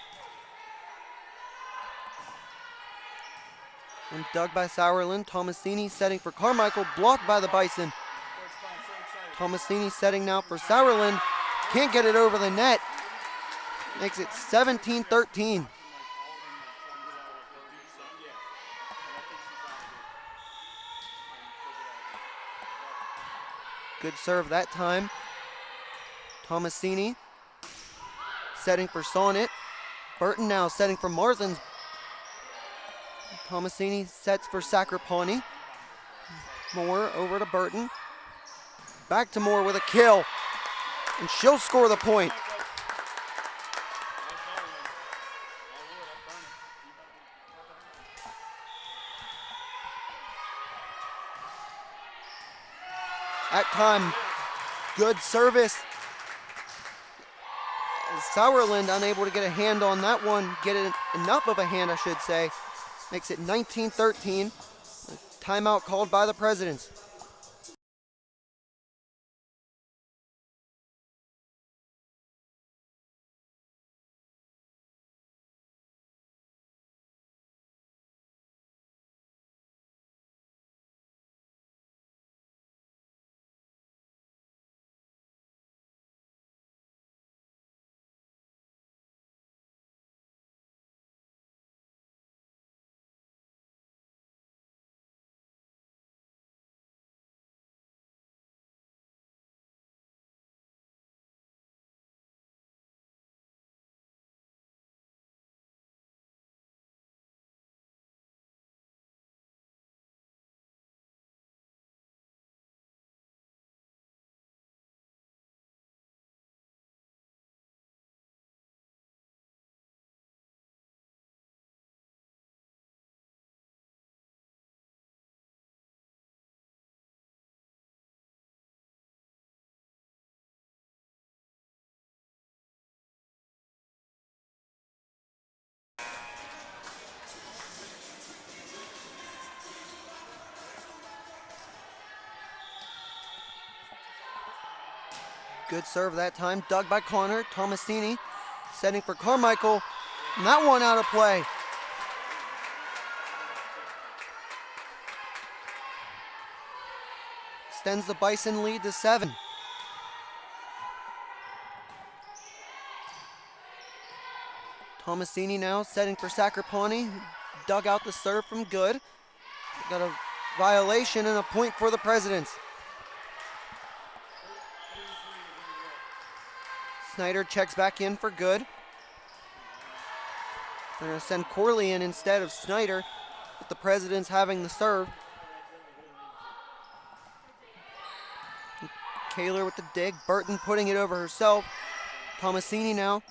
And dug by Sauerland. Tomasini setting for Carmichael. Blocked by the Bison. Tomasini setting now for Sauerland. Can't get it over the net. Makes it 17-13. Good serve that time. Tomasini setting for Sonnet. Burton now setting for Marthins. Tomasini sets for Sacrapani. Moore over to Burton. Back to Moore with a kill. And she'll score the point. At time, good service. Sauerland unable to get a hand on that one. Get it enough of a hand, I should say. Makes it 19-13. Timeout called by the Presidents. Good serve that time, dug by Connor. Tomasini setting for Carmichael, and that one out of play. Extends the Bison lead to 7. Tomasini now setting for Sacrapani. Dug out the serve from Good. Got a violation and a point for the Presidents. Snyder checks back in for Good. They're going to send Corley in instead of Snyder, with the Presidents having the serve. Kaler with the dig. Burton putting it over herself. Tomasini now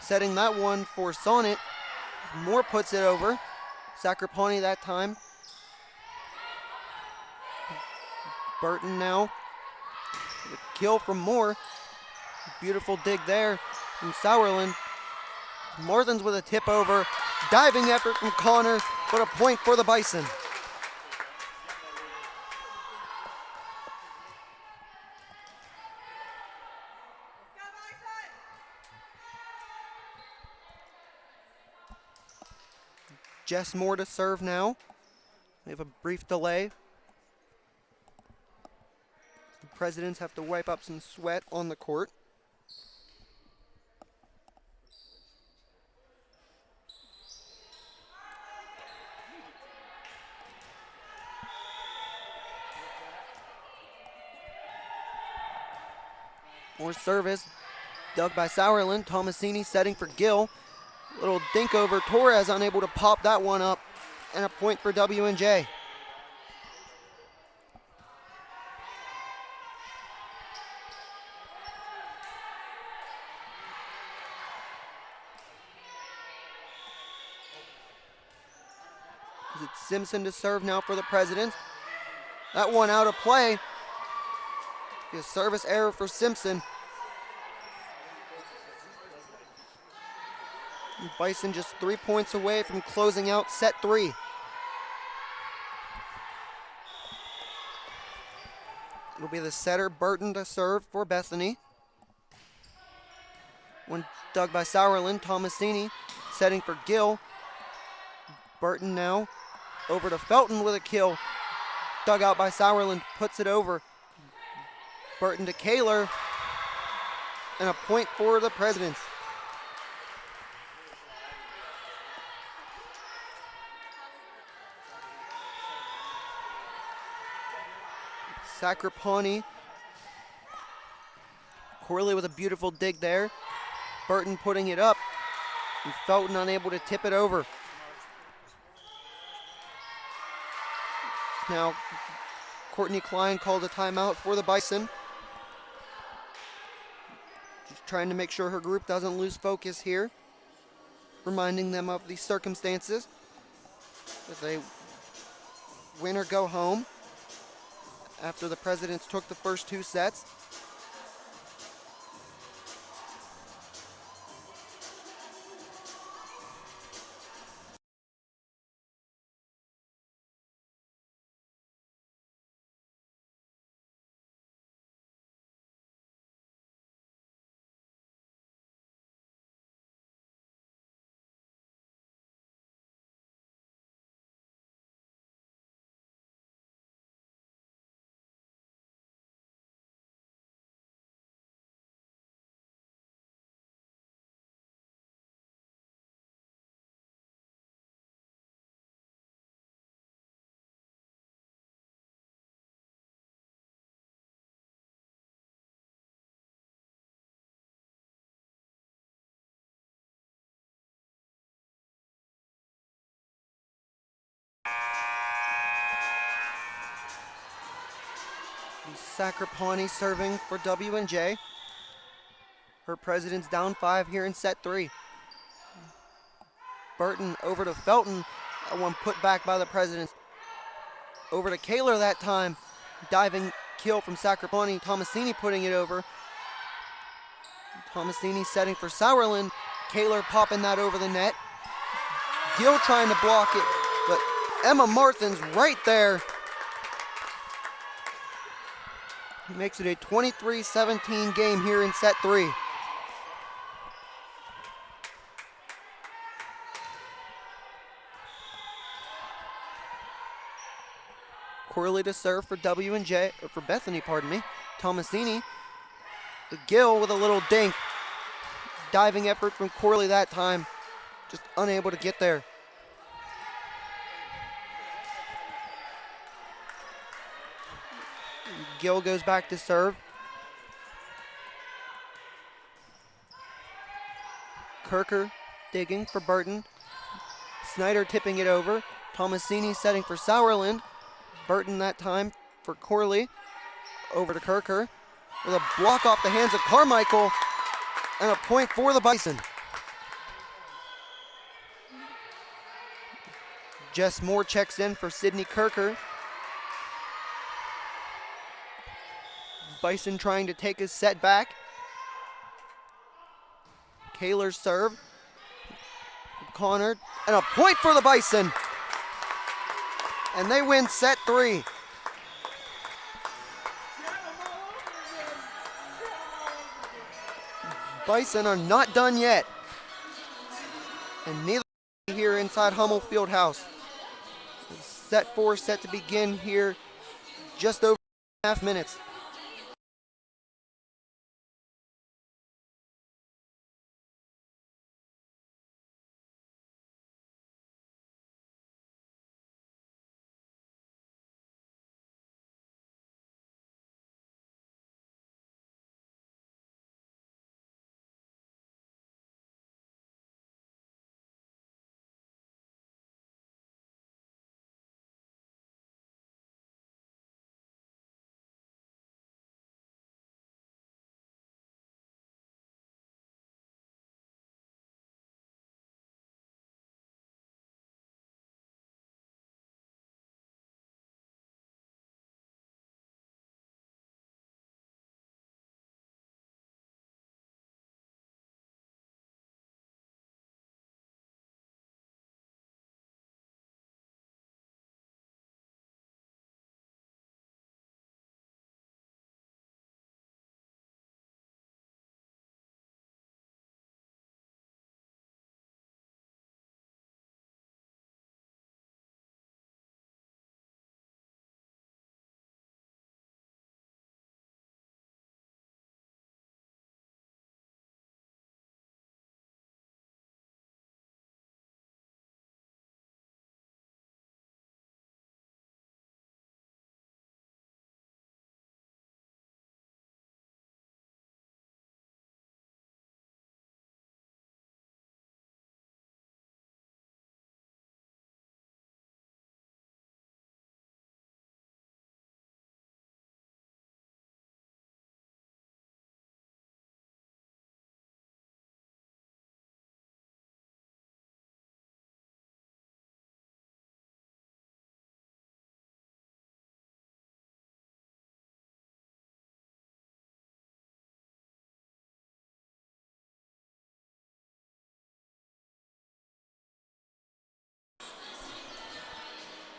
setting that one for Sonnet. Moore puts it over. Sacrapani that time. Burton now. The kill from Moore. Beautiful dig there from Sauerland. Martins with a tip over. Diving effort from Connor, but a point for the Bison. Jess Moore to serve now. We have a brief delay. The Presidents have to wipe up some sweat on the court. More service, dug by Sauerland. Tomasini setting for Gill. Little dink over. Torres unable to pop that one up, and a point for W&J. Is it Simpson to serve now for the Presidents? That one out of play. A service error for Simpson. Bison just 3 points away from closing out set 3. It'll be the setter Burton to serve for Bethany. One dug by Sauerland. Tomasini setting for Gill. Burton now over to Felton with a kill. Dug out by Sauerland, puts it over. Burton to Kaler, and a point for the Presidents. Sacrapani. Corley with a beautiful dig there. Burton putting it up, and Felton unable to tip it over. Now, Courtney Klein called a timeout for the Bison. Just trying to make sure her group doesn't lose focus here. Reminding them of the circumstances. If they win or go home after the Presidents took the first 2 sets. Sacrapani serving for W&J. Her Presidents down 5 here in set 3. Burton over to Felton. That one put back by the Presidents. Over to Kaler that time. Diving kill from Sacrapani. Tomasini putting it over. Tomasini setting for Sauerland. Kaler popping that over the net. Gill trying to block it, but Emma Martins right there. He makes it a 23-17 game here in set 3. Corley to serve for W&J, or for Bethany, pardon me. Tomasini. Gill with a little dink. Diving effort from Corley that time. Just unable to get there. Gill goes back to serve. Kirker digging for Burton. Snyder tipping it over. Tomasini setting for Sauerland. Burton that time for Corley. Over to Kirker with a block off the hands of Carmichael and a point for the Bison. Jess Moore checks in for Sydney Kirker. Bison trying to take his set back. Kaler's serve. Connor, and a point for the Bison. And they win set 3. Bison are not done yet. And neither here inside Hummel Fieldhouse. Set 4 set to begin here just over half minutes.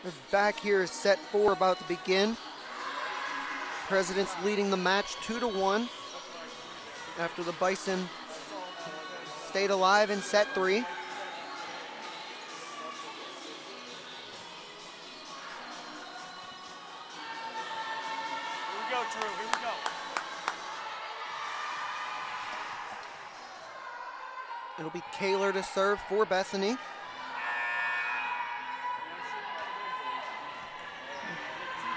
We're back here, set 4 about to begin. Presidents leading the match 2-1 after the Bison stayed alive in set 3. Here we go, Drew. Here we go. It'll be Kaler to serve for Bethany.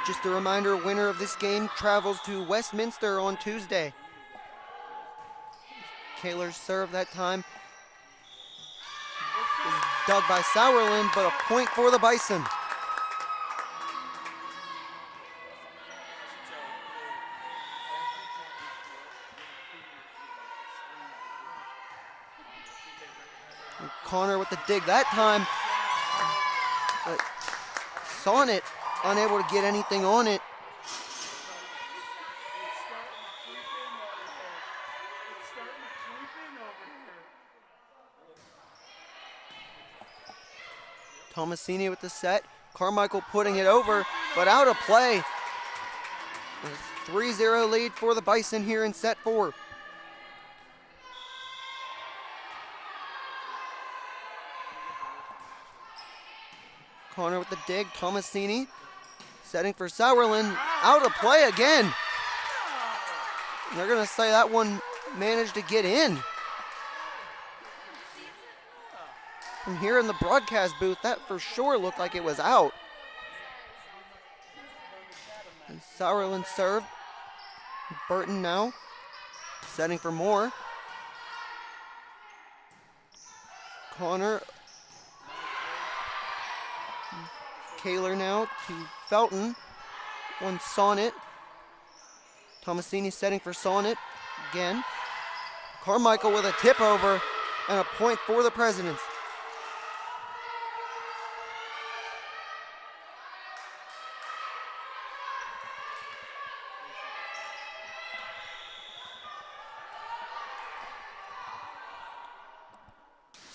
Just a reminder, winner of this game travels to Westminster on Tuesday. Kaler's serve that time is dug by Sauerland, but a point for the Bison. And Connor with the dig that time, but Sonnet unable to get anything on it. Tomasini with the set. Carmichael putting it over, but out of play. A 3-0 lead for the Bison here in set 4. Connor with the dig, Tomasini setting for Sauerland, out of play again. They're gonna say that one managed to get in. From here in the broadcast booth, that for sure looked like it was out. And Sauerland serve. Burton now setting for more. Connor. Kaler now to Felton. One Sonnet. Tomasini setting for Sonnet again. Carmichael with a tip over and a point for the Presidents.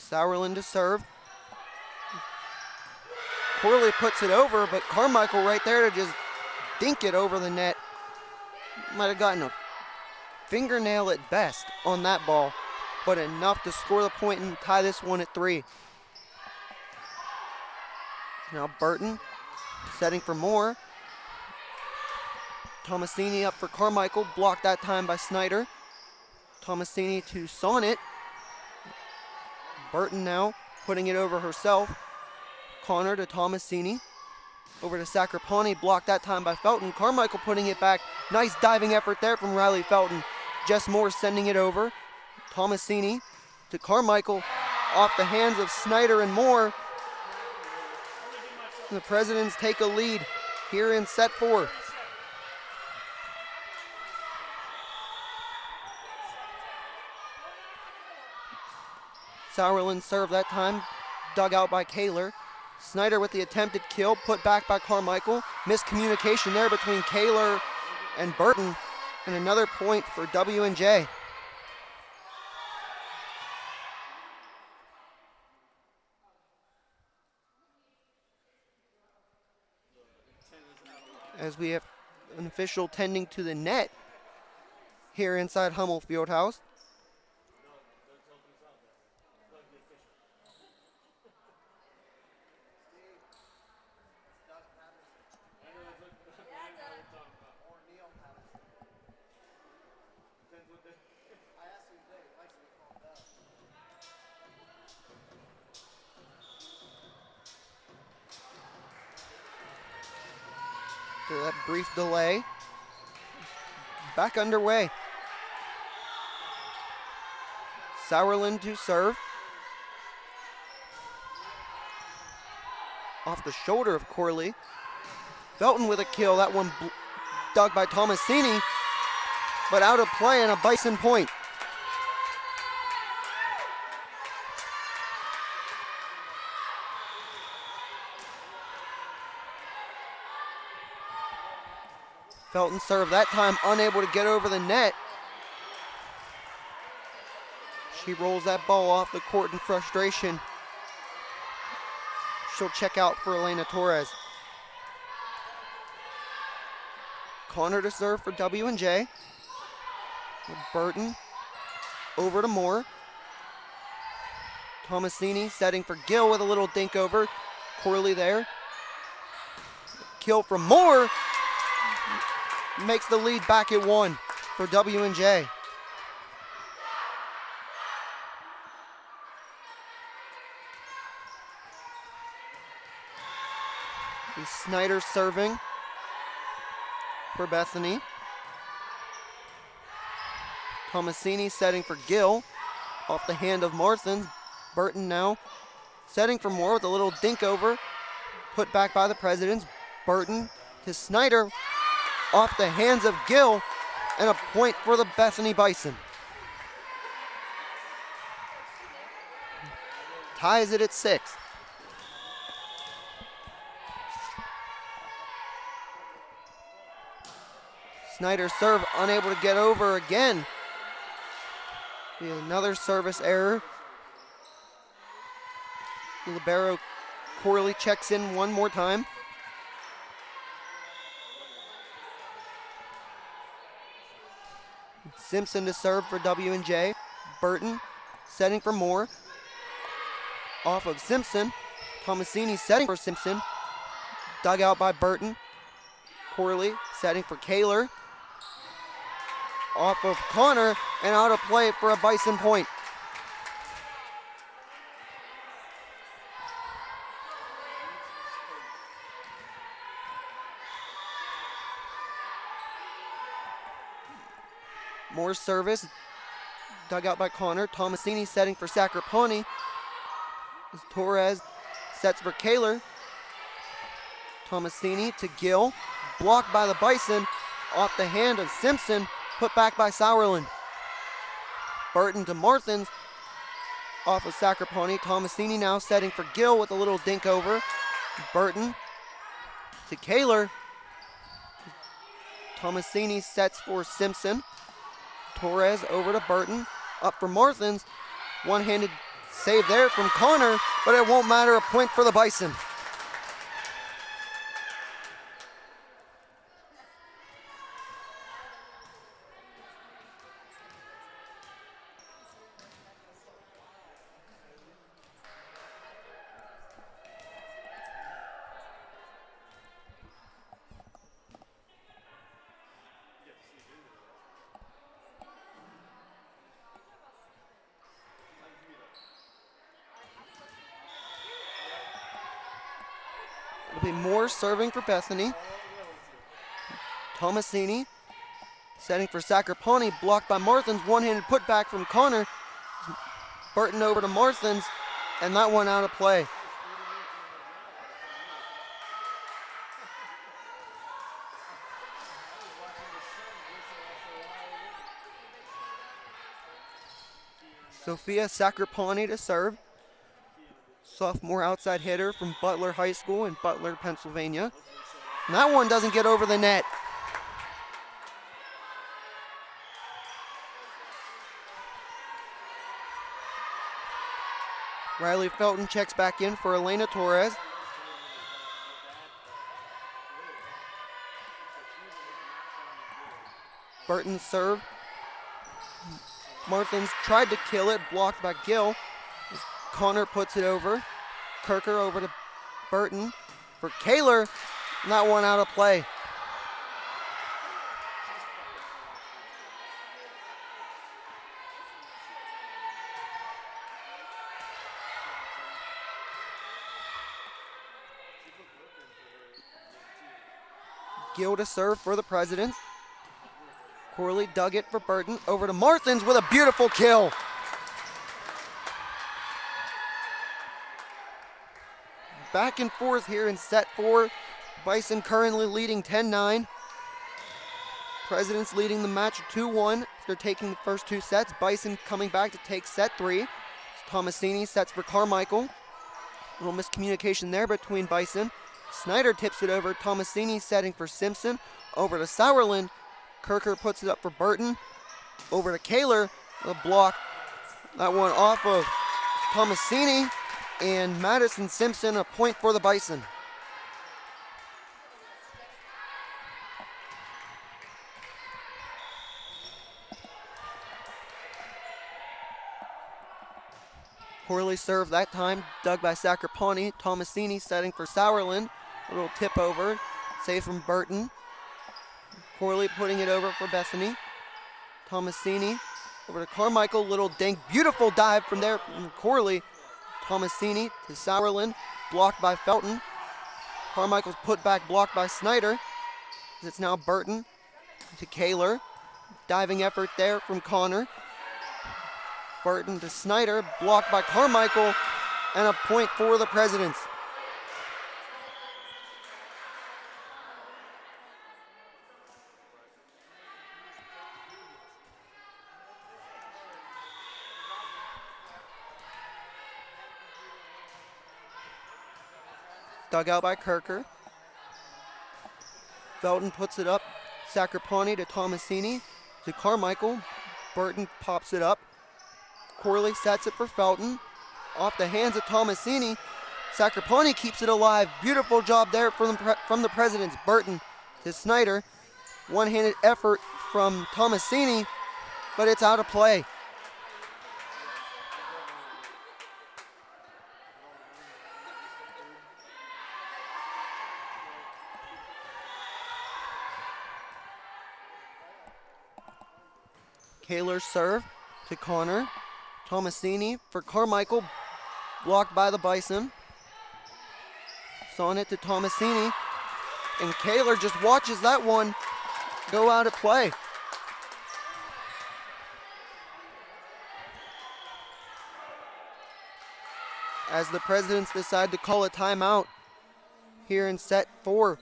Sauerland to serve. Corley puts it over, but Carmichael right there to just dink it over the net. Might have gotten a fingernail at best on that ball, but enough to score the point and tie this one at 3. Now Burton setting for more. Tomasini up for Carmichael, blocked that time by Snyder. Tomasini to Sonnet. Burton now putting it over herself. Connor to Tomasini. Over to Sacrapani, blocked that time by Felton. Carmichael putting it back. Nice diving effort there from Riley Felton. Jess Moore sending it over. Tomasini to Carmichael. Off the hands of Snyder and Moore. And the Presidents take a lead here in set 4. Sauerland served that time, dug out by Kaler. Snyder with the attempted kill, put back by Carmichael. Miscommunication there between Kaler and Burton, and another point for W&J. As we have an official tending to the net here inside Hummel Fieldhouse. After that brief delay, back underway. Sauerland to serve. Off the shoulder of Corley. Felton with a kill, that one dug by Tomasini, but out of play and a Bison point. Felton served that time, unable to get over the net. She rolls that ball off the court in frustration. She'll check out for Elena Torres. Connor to serve for W&J. Burton over to Moore. Tomasini setting for Gill with a little dink over. Corley there. Kill from Moore. Makes the lead back at 1 for W&J. Snyder serving for Bethany. Tomasini setting for Gill. Off the hand of Marthens. Burton now setting for Moore with a little dink over. Put back by the Presidents. Burton to Snyder. Off the hands of Gill, and a point for the Bethany Bison. Ties it at 6. Snyder serve, unable to get over again. Another service error. Libero Corley checks in one more time. Simpson to serve for W&J. Burton setting for Moore. Off of Simpson. Tomasini setting for Simpson. Dug out by Burton. Corley setting for Kaler. Off of Connor and out of play for a Bison point. More service. Dug out by Connor. Tomasini setting for Sacraponi. As Torres sets for Kaler. Tomasini to Gill. Blocked by the Bison. Off the hand of Simpson. Put back by Sauerland. Burton to Marthins. Off of Sacraponi. Tomasini now setting for Gill with a little dink over. Burton to Kaler. Tomasini sets for Simpson. Torres over to Burton. Up for Marthins. One-handed save there from Connor, but it won't matter. A point for the Bison. It'll be Moore serving for Bethany. Tomasini setting for Sacraponi, blocked by Marthins. One-handed putback from Connor. Burton over to Marthins, and that one out of play. Sophia Sacraponi to serve. Sophomore outside hitter from Butler High School in Butler, Pennsylvania. And that one doesn't get over the net. Riley Felton checks back in for Elena Torres. Burton serve. Marthins tried to kill it, blocked by Gill. Connor puts it over. Kirker over to Burton for Kaler. And that one out of play. Gill to serve for the Presidents. Corley dug it for Burton. Over to Marthins with a beautiful kill. Back and forth here in set 4. Bison currently leading 10-9. Presidents leading the match 2-1 after taking the first 2 sets. Bison coming back to take set 3. Tomasini sets for Carmichael. A little miscommunication there between Bison. Snyder tips it over. Tomasini setting for Simpson. Over to Sauerland. Kirker puts it up for Burton. Over to Kaler. A block. That one off of Tomasini. And Madison Simpson, a point for the Bison. Poorly served that time, dug by Sacraponi. Tomasini setting for Sauerland. A little tip over, save from Burton. Corley putting it over for Bethany. Tomasini over to Carmichael, little dink. Beautiful dive from there from Corley. Tomasini to Sauerland, blocked by Felton. Carmichael's put back, blocked by Snyder. It's now Burton to Kaler. Diving effort there from Connor. Burton to Snyder, blocked by Carmichael, and a point for the Presidents. Dug out by Kirker. Felton puts it up. Sacraponi to Tomasini to Carmichael. Burton pops it up. Corley sets it for Felton. Off the hands of Tomasini. Sacraponi keeps it alive. Beautiful job there from the Presidents. Burton to Snyder. One-handed effort from Tomasini. but it's out of play. Kaler's serve to Connor. Tomasini for Carmichael, blocked by the Bison. Sonnet to Tomasini, and Kaler just watches that one go out of play. As the Presidents decide to call a timeout here in set 4.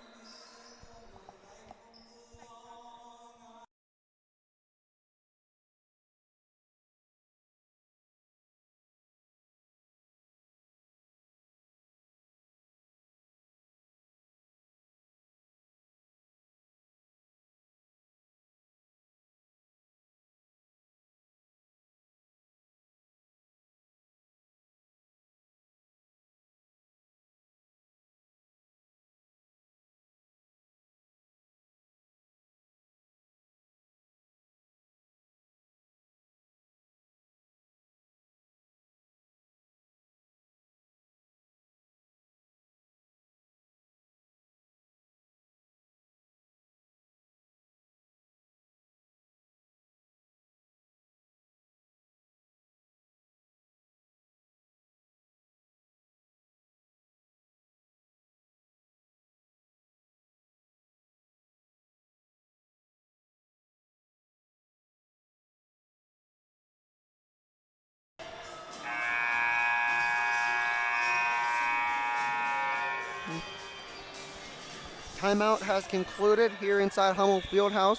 Timeout has concluded here inside Hummel Fieldhouse.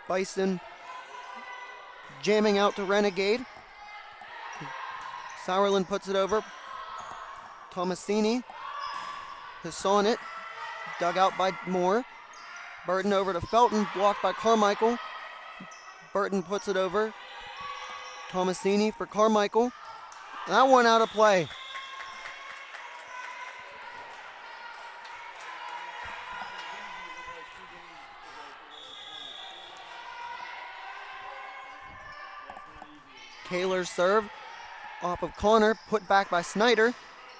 Bison jamming out to Renegade. Sauerland puts it over. Tomasini to Sonnet, dug out by Moore. Burton over to Felton, blocked by Carmichael. Burton puts it over. Tomasini for Carmichael. That one out of play. Kaler's serve off of Connor, put back by Snyder.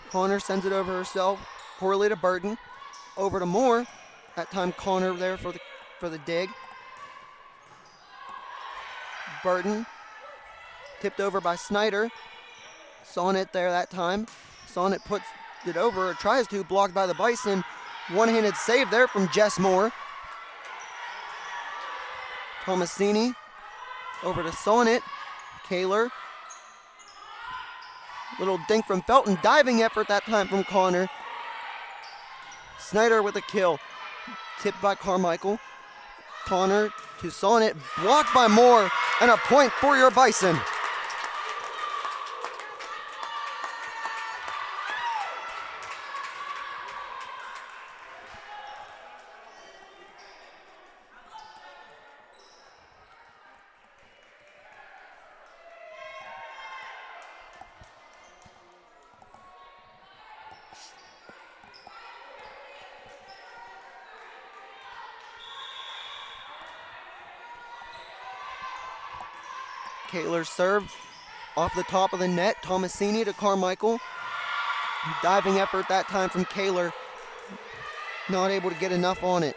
Connor sends it over herself, poorly to Burton. Over to Moore. That time Connor there for the dig. Burton tipped over by Snyder. Sonnet there that time. Sonnet puts it over, or tries to, blocked by the Bison. One-handed save there from Jess Moore. Tomasini over to Sonnet. Kaler. Little dink from Felton. Diving effort that time from Connor. Snyder with a kill. Tipped by Carmichael. Connor to Sonnet. Blocked by Moore. And a point for your Bison. Kaler's serve off the top of the net. Tomasini to Carmichael. Diving effort that time from Kaler. Not able to get enough on it.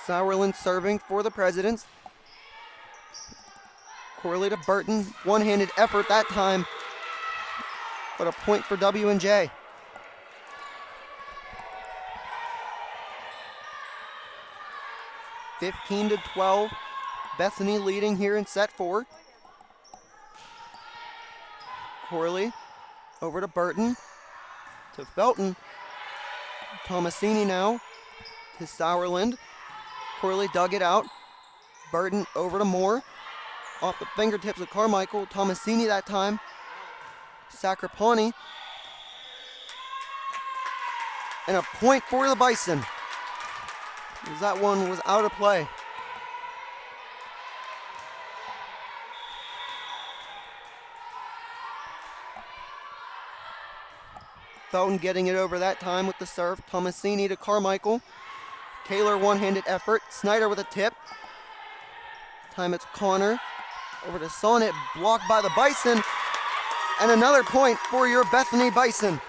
Sauerland serving for the Presidents. Corley to Burton. One-handed effort that time. But a point for W&J. (15-12). Bethany leading here in set 4. Corley over to Burton. To Felton. Tomasini now to Sauerland. Corley dug it out. Burton over to Moore. Off the fingertips of Carmichael. Tomasini that time. Sacrapani. And a point for the Bison. As that one was out of play. Felton getting it over that time with the serve. Tomasini to Carmichael. Kaler one-handed effort. Snyder with a tip. Time it's Connor. Over to Sonnet, blocked by the Bison. And another point for your Bethany Bison.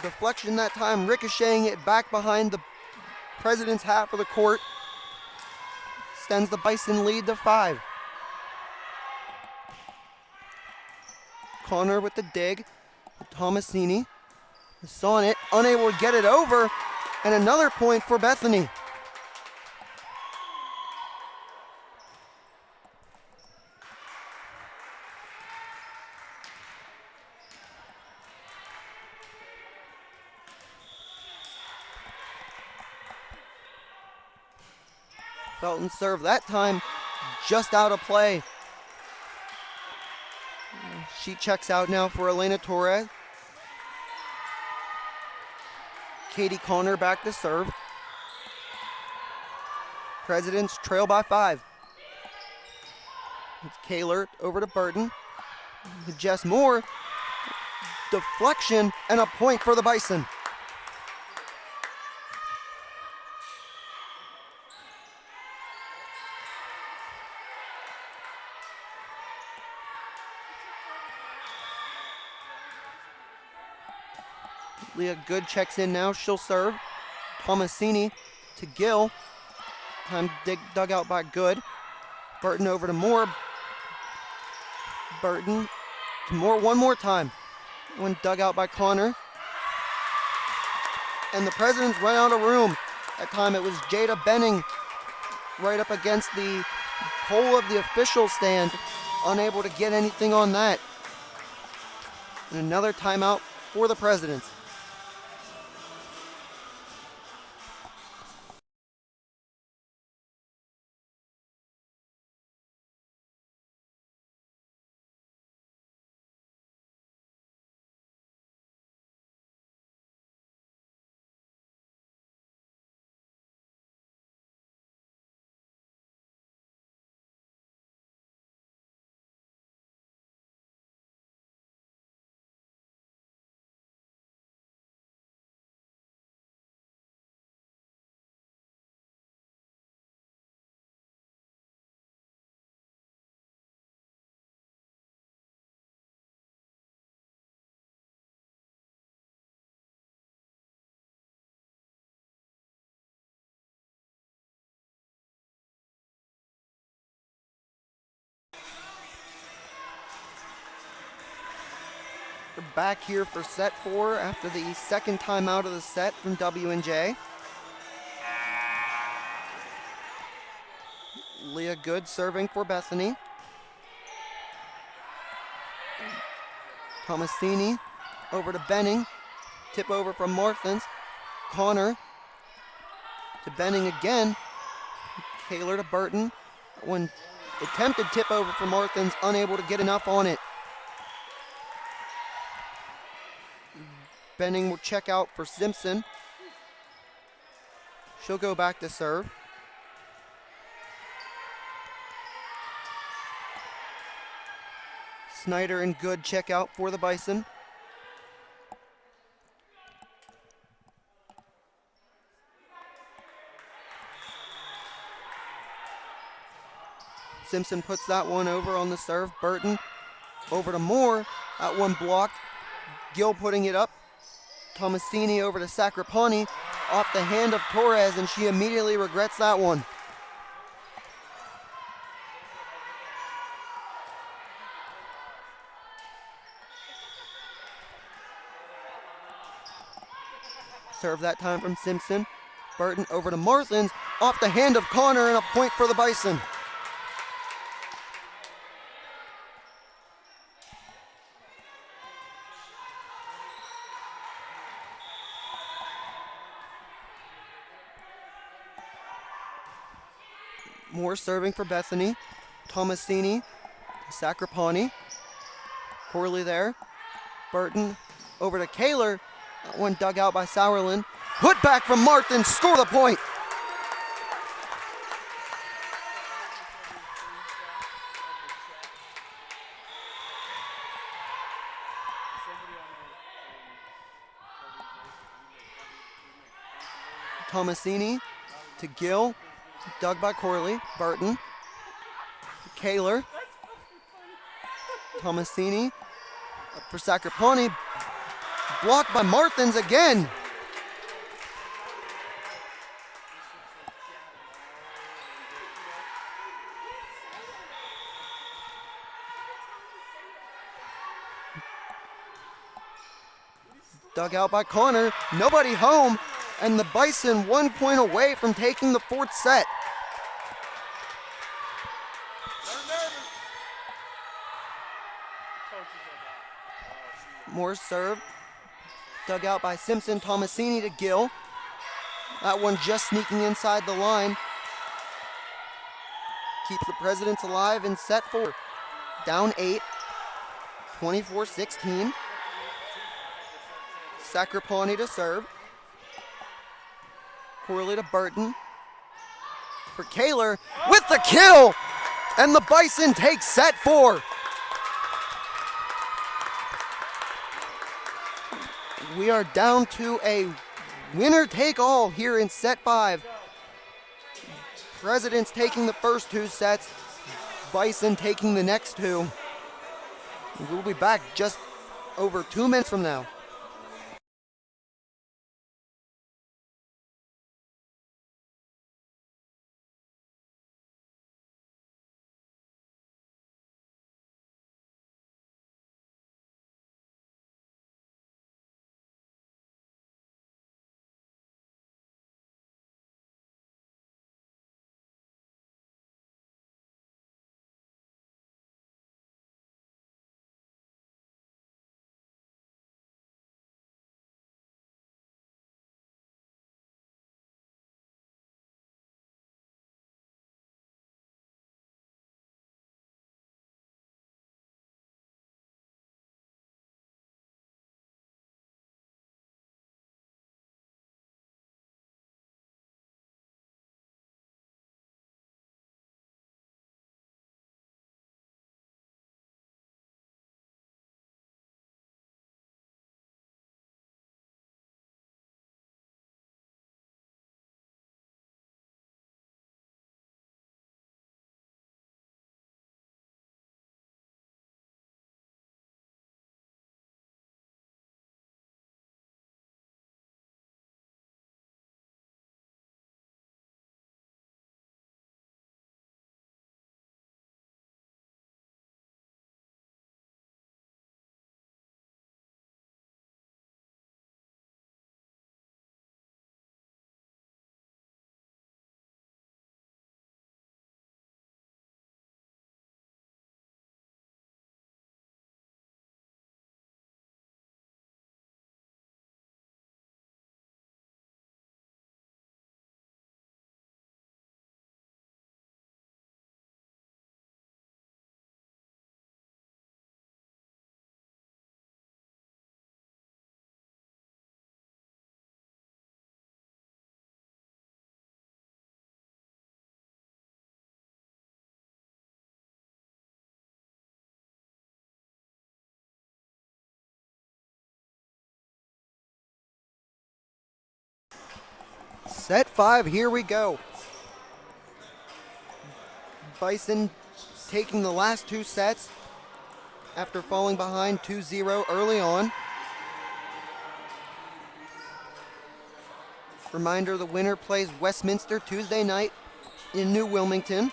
Deflection that time, ricocheting it back behind the President's half of the court. Extends the Bison lead to 5. Connor with the dig. Tomasini. Sonnet unable to get it over. And another point for Bethany. Felton serve that time, just out of play. She checks out now for Elena Torres. Katie Connor back to serve. Presidents trail by 5. It's Kaler over to Burton. To Jess Moore. Deflection and a point for the Bison. Leah Good checks in now. She'll serve. Tomasini to Gill. Time dug out by Good. Burton over to Moore. Burton to Moore one more time. One dug out by Connor. And the Presidents run out of room. That time it was Jada Benning right up against the pole of the official stand. Unable to get anything on that. And another timeout for the Presidents. We're back here for set 4 after the second timeout of the set from W&J. Leah Good serving for Bethany. Tomasini over to Benning. Tip over from Marthins. Connor to Benning again. Kaler to Burton. One attempted tip over from Marthins, unable to get enough on it. Benning will check out for Simpson. She'll go back to serve. Snyder and Good check out for the Bison. Simpson puts that one over on the serve. Burton over to Moore. That one blocked. Gill putting it up. Tomasini over to Sacrapani. Off the hand of Torres, and she immediately regrets that one. Serve that time from Simpson. Burton over to Marthins. Off the hand of Connor, and a point for the Bison. Moore serving for Bethany. Tomasini, Sacrapani. Corley there. Burton over to Kaler. That one dug out by Sauerland. Put back from Martin, score the point. Tomasini to Gill, dug by Corley. Burton, Kaler, Tomasini up for Sacraponi, blocked by Martins again. Dug out by Connor, nobody home, and the Bison 1 point away from taking the fourth set. More serve, dug out by Simpson. Tomasini to Gill. That one just sneaking inside the line. Keeps the Presidents alive in set 4. Down 8, 24-16. Sacraponi to serve. Corley to Burton. For Kaler with the kill! And the Bison take set 4. We are down to a winner-take-all here in set 5. Presidents taking the first 2 sets. Bison taking the next 2. We'll be back just over 2 minutes from now. Set 5, here we go. Bison taking the last 2 sets after falling behind 2-0 early on. Reminder, the winner plays Westminster Tuesday night in New Wilmington.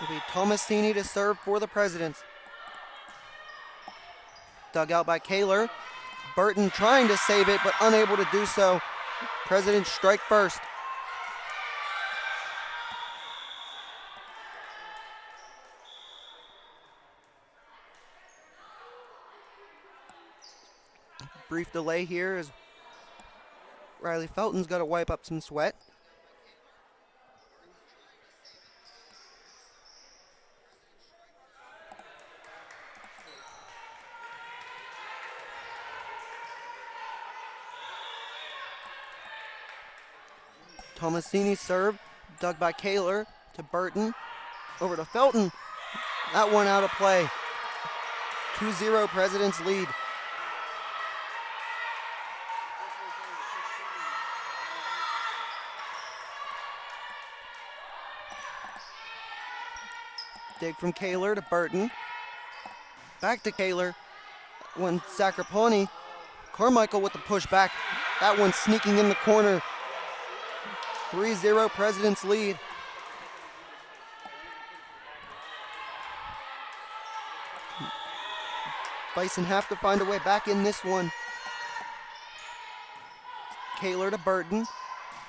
It'll be Tomasini to serve for the Presidents. Dug out by Kaler. Burton trying to save it, but unable to do so. Presidents strike first. Brief delay here as Riley Felton's got to wipe up some sweat. Tomasini serve, dug by Kaler to Burton. over to Felton. That one out of play. 2-0 President's lead. Dig from Kaler to Burton. Back to Kaler. One Sacraponi. Carmichael with the pushback. That one sneaking in the corner. 3-0 President's lead. Bison have to find a way back in this one. Kaler to Burton.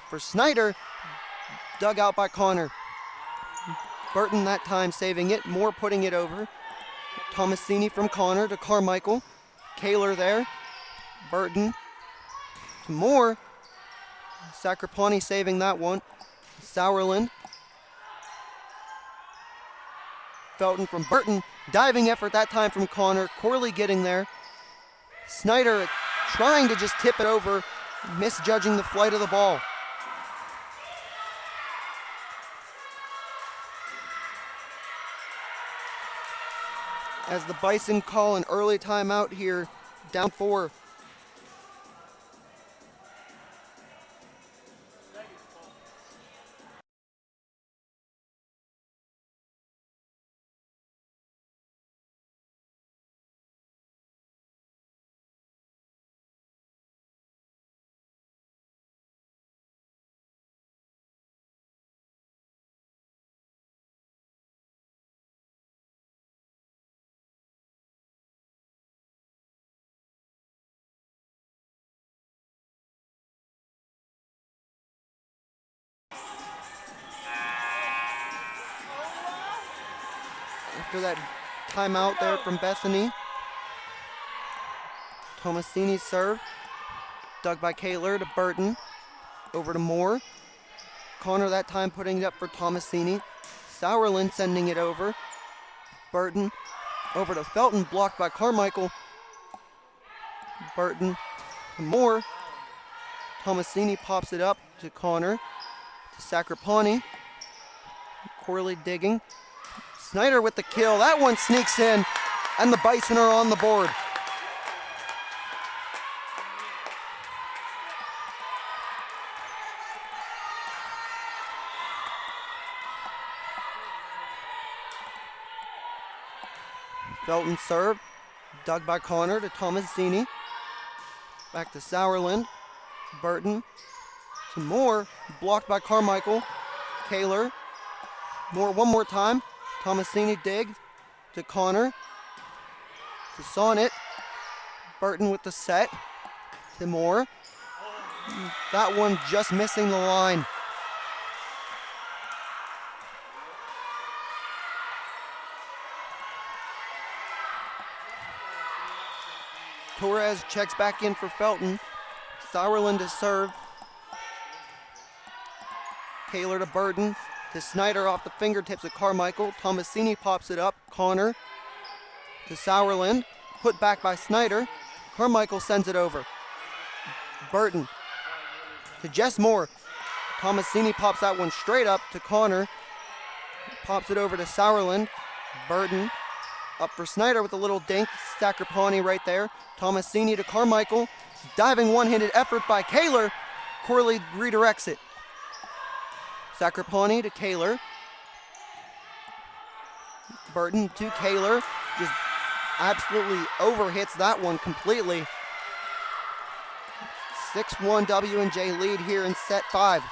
For Snyder. Dug out by Connor. Burton that time saving it. Moore putting it over. Tomasini from Connor to Carmichael. Kaler there. Burton to Moore. Sacrapani saving that one. Sauerland. Felton from Burton. Diving effort that time from Connor. Corley getting there. Snyder trying to just tip it over. Misjudging the flight of the ball. As the Bison call an early timeout here, down 4. After that timeout there from Bethany. Tomasini's serve. Dug by Kaler to Burton. Over to Moore. Connor that time putting it up for Tomasini. Sauerland sending it over. Burton over to Felton, blocked by Carmichael. Burton to Moore. Tomasini pops it up to Connor. To Sacrapani. Corley digging. Snyder with the kill. That one sneaks in, and the Bison are on the board. Felton serve. Dug by Connor to Tomasini. Back to Sauerland. Burton to Moore. Blocked by Carmichael. Kaler. Moore one more time. Tomasini digs to Connor. To Sonnet. Burton with the set. To Moore. That one just missing the line. Torres checks back in for Felton. Sauerland to serve. Kaler to Burton. To Snyder off the fingertips of Carmichael. Tomasini pops it up. Connor to Sauerland. Put back by Snyder. Carmichael sends it over. Burton to Jess Moore. Tomasini pops that one straight up to Connor. Pops it over to Sauerland. Burton up for Snyder with a little dink. Sacrapani right there. Tomasini to Carmichael. Diving one-handed effort by Kaler. Corley redirects it. Sacrapani to Kaler. Burton to Kaler. Just absolutely overhits that one completely. 6-1 W&J lead here in set 5.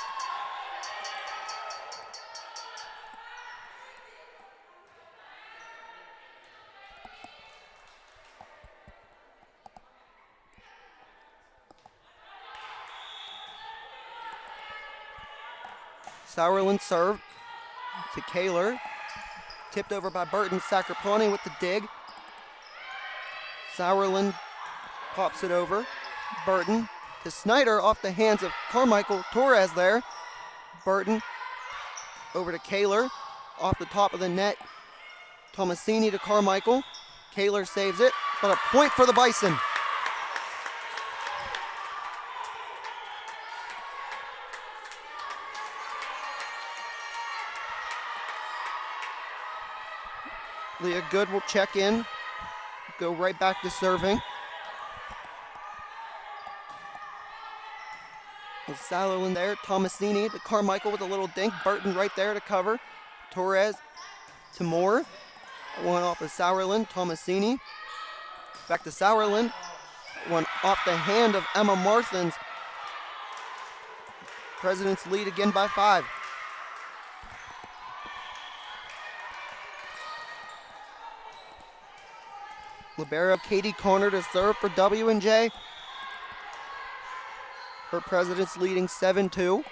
Sauerland serve to Kaler. Tipped over by Burton. Sacrapani with the dig. Sauerland pops it over. Burton to Snyder off the hands of Carmichael. Torres there. Burton over to Kaler. Off the top of the net. Tomasini to Carmichael. Kaler saves it, but a point for the Bison. Leah Good will check in, go right back to serving. Sauerland there, Tomasini to Carmichael with a little dink. Burton right there to cover. Torres to Moore. One off of Sauerland, Tomasini. Back to Sauerland. One off the hand of Emma Marthins. Presidents lead again by 5. Libero Katie Conner to serve for W&J. Her Presidents leading 7-2.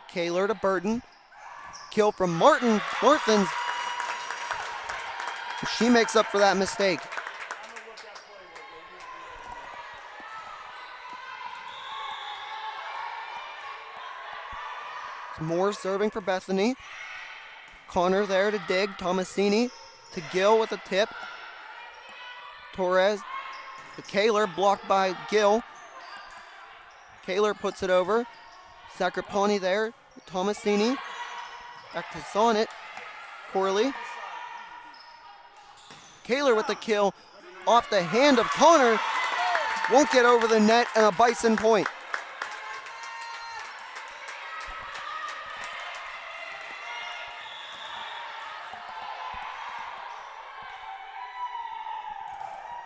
Kaler to Burton. Kill from Marthins. She makes up for that mistake. Moore serving for Bethany. Connor there to dig. Tomasini to Gill with a tip. Torres to Kaler, blocked by Gill. Kaler puts it over. Sacrapani there. Tomasini. Back to Sonnet. Corley. Kaler with the kill off the hand of Connor. Won't get over the net, and a Bison point.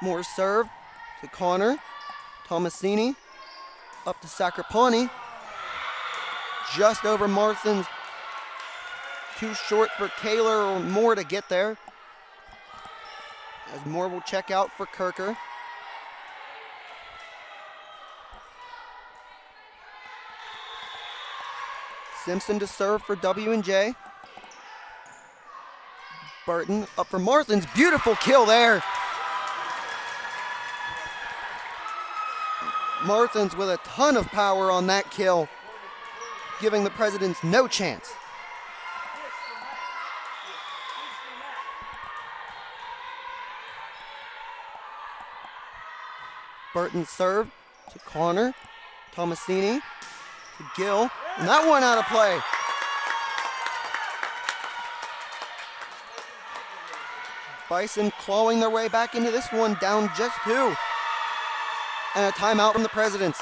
More serve to Connor. Tomasini up to Sacrapani. Just over Marthins. Too short for Kaler or Moore to get there. As Moore will check out for Kirker. Simpson to serve for W&J. Burton up for Marthins. Beautiful kill there. Marthins with a ton of power on that kill, giving the Presidents no chance. Burton serve to Connor. Tomasini to Gill. And that one out of play. Bison clawing their way back into this one, down just 2. And a timeout from the Presidents.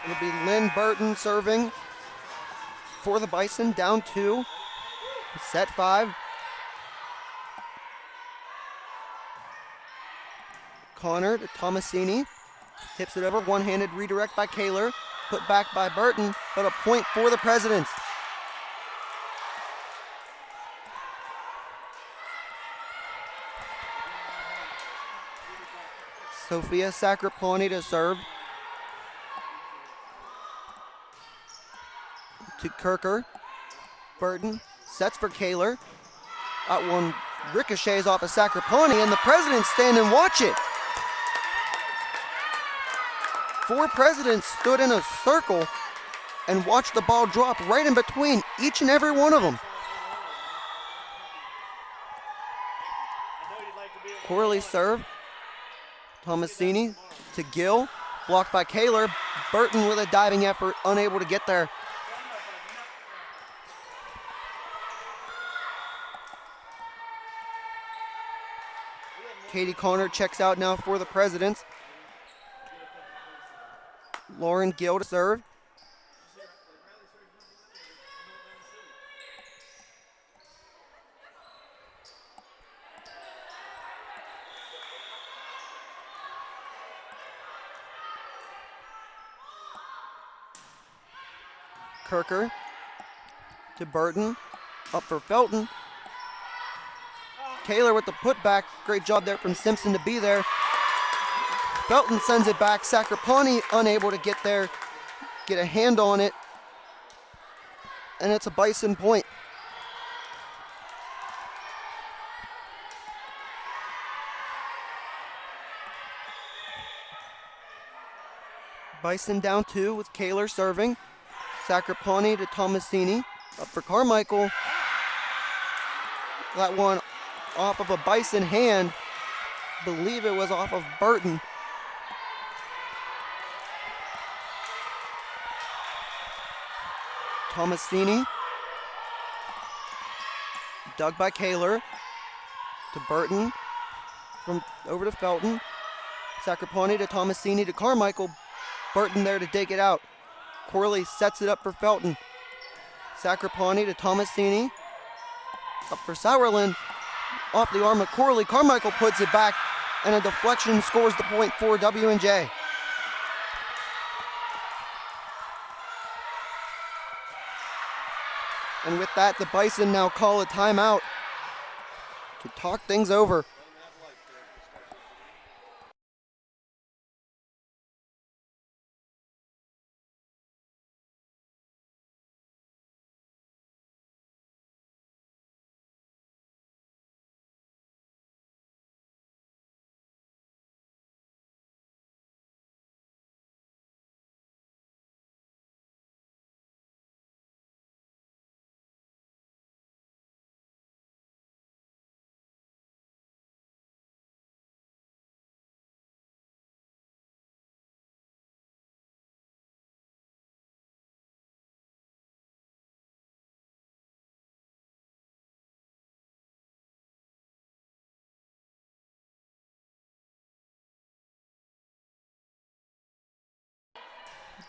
It'll be Lynn Burton serving for the Bison, down 2. Set 5. Connor to Tomasini. Tips it over. One-handed redirect by Kaler. Put back by Burton, but a point for the Presidents. Sophia Sacraponi to serve. To Kirker. Burton sets for Kaler. That one ricochets off of Sacraponi, and the Presidents stand and watch it. 4 Presidents stood in a circle and watched the ball drop right in between each and every one of them. Corley serve. Tomasini to Gill. Blocked by Kaler. Burton with a diving effort, unable to get there. Katie Connor checks out now for the Presidents. Lauren Gill to serve. Kirker to Burton. Up for Felton. Kaler with the putback. Great job there from Simpson to be there. Felton sends it back. Sacrapani unable to get there, get a hand on it. And it's a Bison point. Bison down 2 with Kaler serving. Sacrapani to Tomasini. Up for Carmichael. That one off of a Bison hand. Believe it was off of Burton. Tomasini. Dug by Kaler. To Burton. From over to Felton. Sacrapani to Tomasini to Carmichael. Burton there to dig it out. Corley sets it up for Felton. Sacrapani to Tomasini. Up for Sauerland. Off the arm of Corley. Carmichael puts it back, and a deflection scores the point for W&J. And with that, the Bison now call a timeout to talk things over.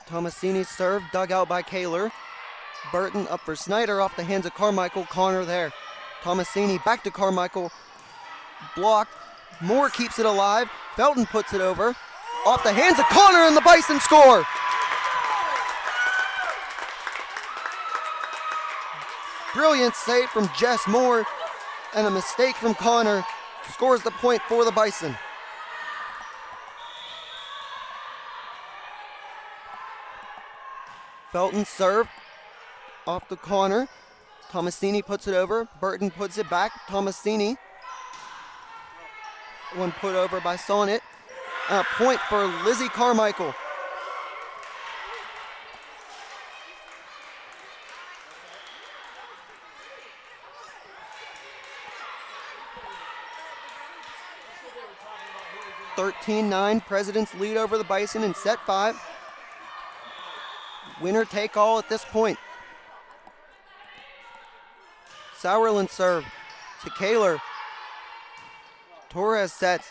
Tomasini's serve dug out by Kaler. Burton up for Snyder off the hands of Carmichael. Connor there. Tomasini back to Carmichael. Blocked. Moore keeps it alive. Felton puts it over. Off the hands of Connor, and the Bison score. Brilliant save from Jess Moore, and a mistake from Connor scores the point for the Bison. Felton serve off the corner. Tomasini puts it over. Burton puts it back. Tomasini. One put over by Sonnet. And a point for Lizzie Carmichael. (13-9) Presidents lead over the Bison in set 5. Winner take all at this point. Sauerland serve to Kaler. Torres sets.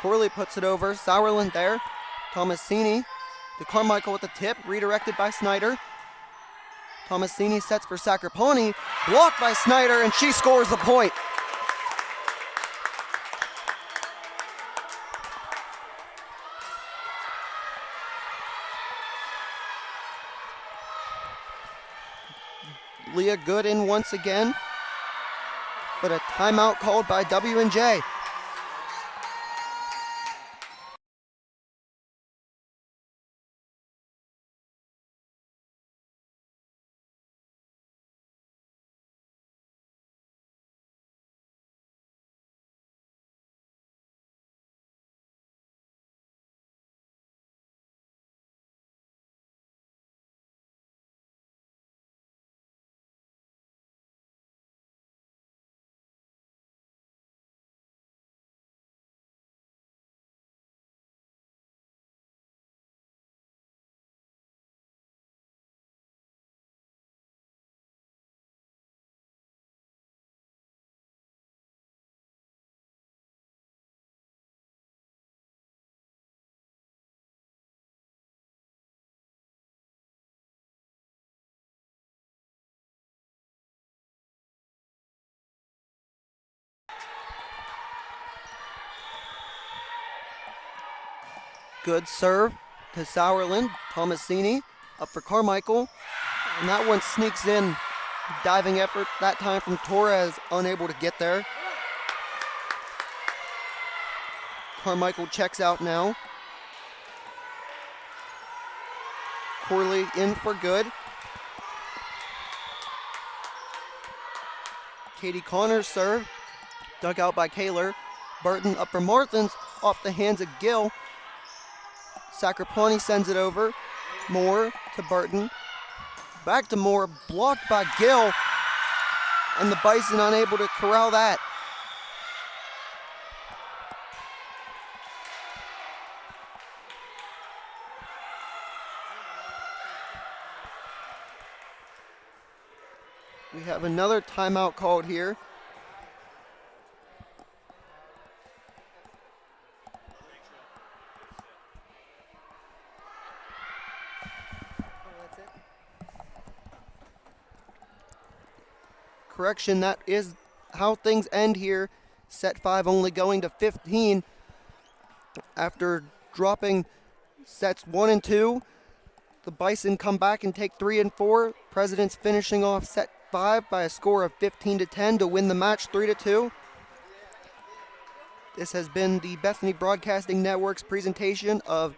Corley puts it over. Sauerland there. Tomasini to Carmichael with the tip. Redirected by Snyder. Tomasini sets for Sacrapani. Blocked by Snyder, and she scores the point. Leah Good in once again, but a timeout called by W&J. Good serve to Sauerland. Tomasini up for Carmichael. And that one sneaks in Diving effort, that time from Torres, unable to get there. Carmichael checks out now. Corley in for good. Katie Connors serve. Dug out by Kaler. Burton up for Martins, off the hands of Gill. Sacrapani sends it over. Moore to Burton. Back to Moore, blocked by Gill. And the Bison unable to corral that. We have another timeout called here. Correction, that is how things end here. Set 5 only going to 15 after dropping sets 1 and 2. The Bison come back and take 3 and 4. Presidents finishing off set 5 by a score of 15-10 to win the match 3-2. This has been the Bethany Broadcasting Network's presentation of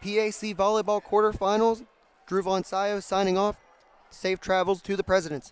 PAC Volleyball quarterfinals. Drew Von Sayo signing off. Safe travels to the Presidents.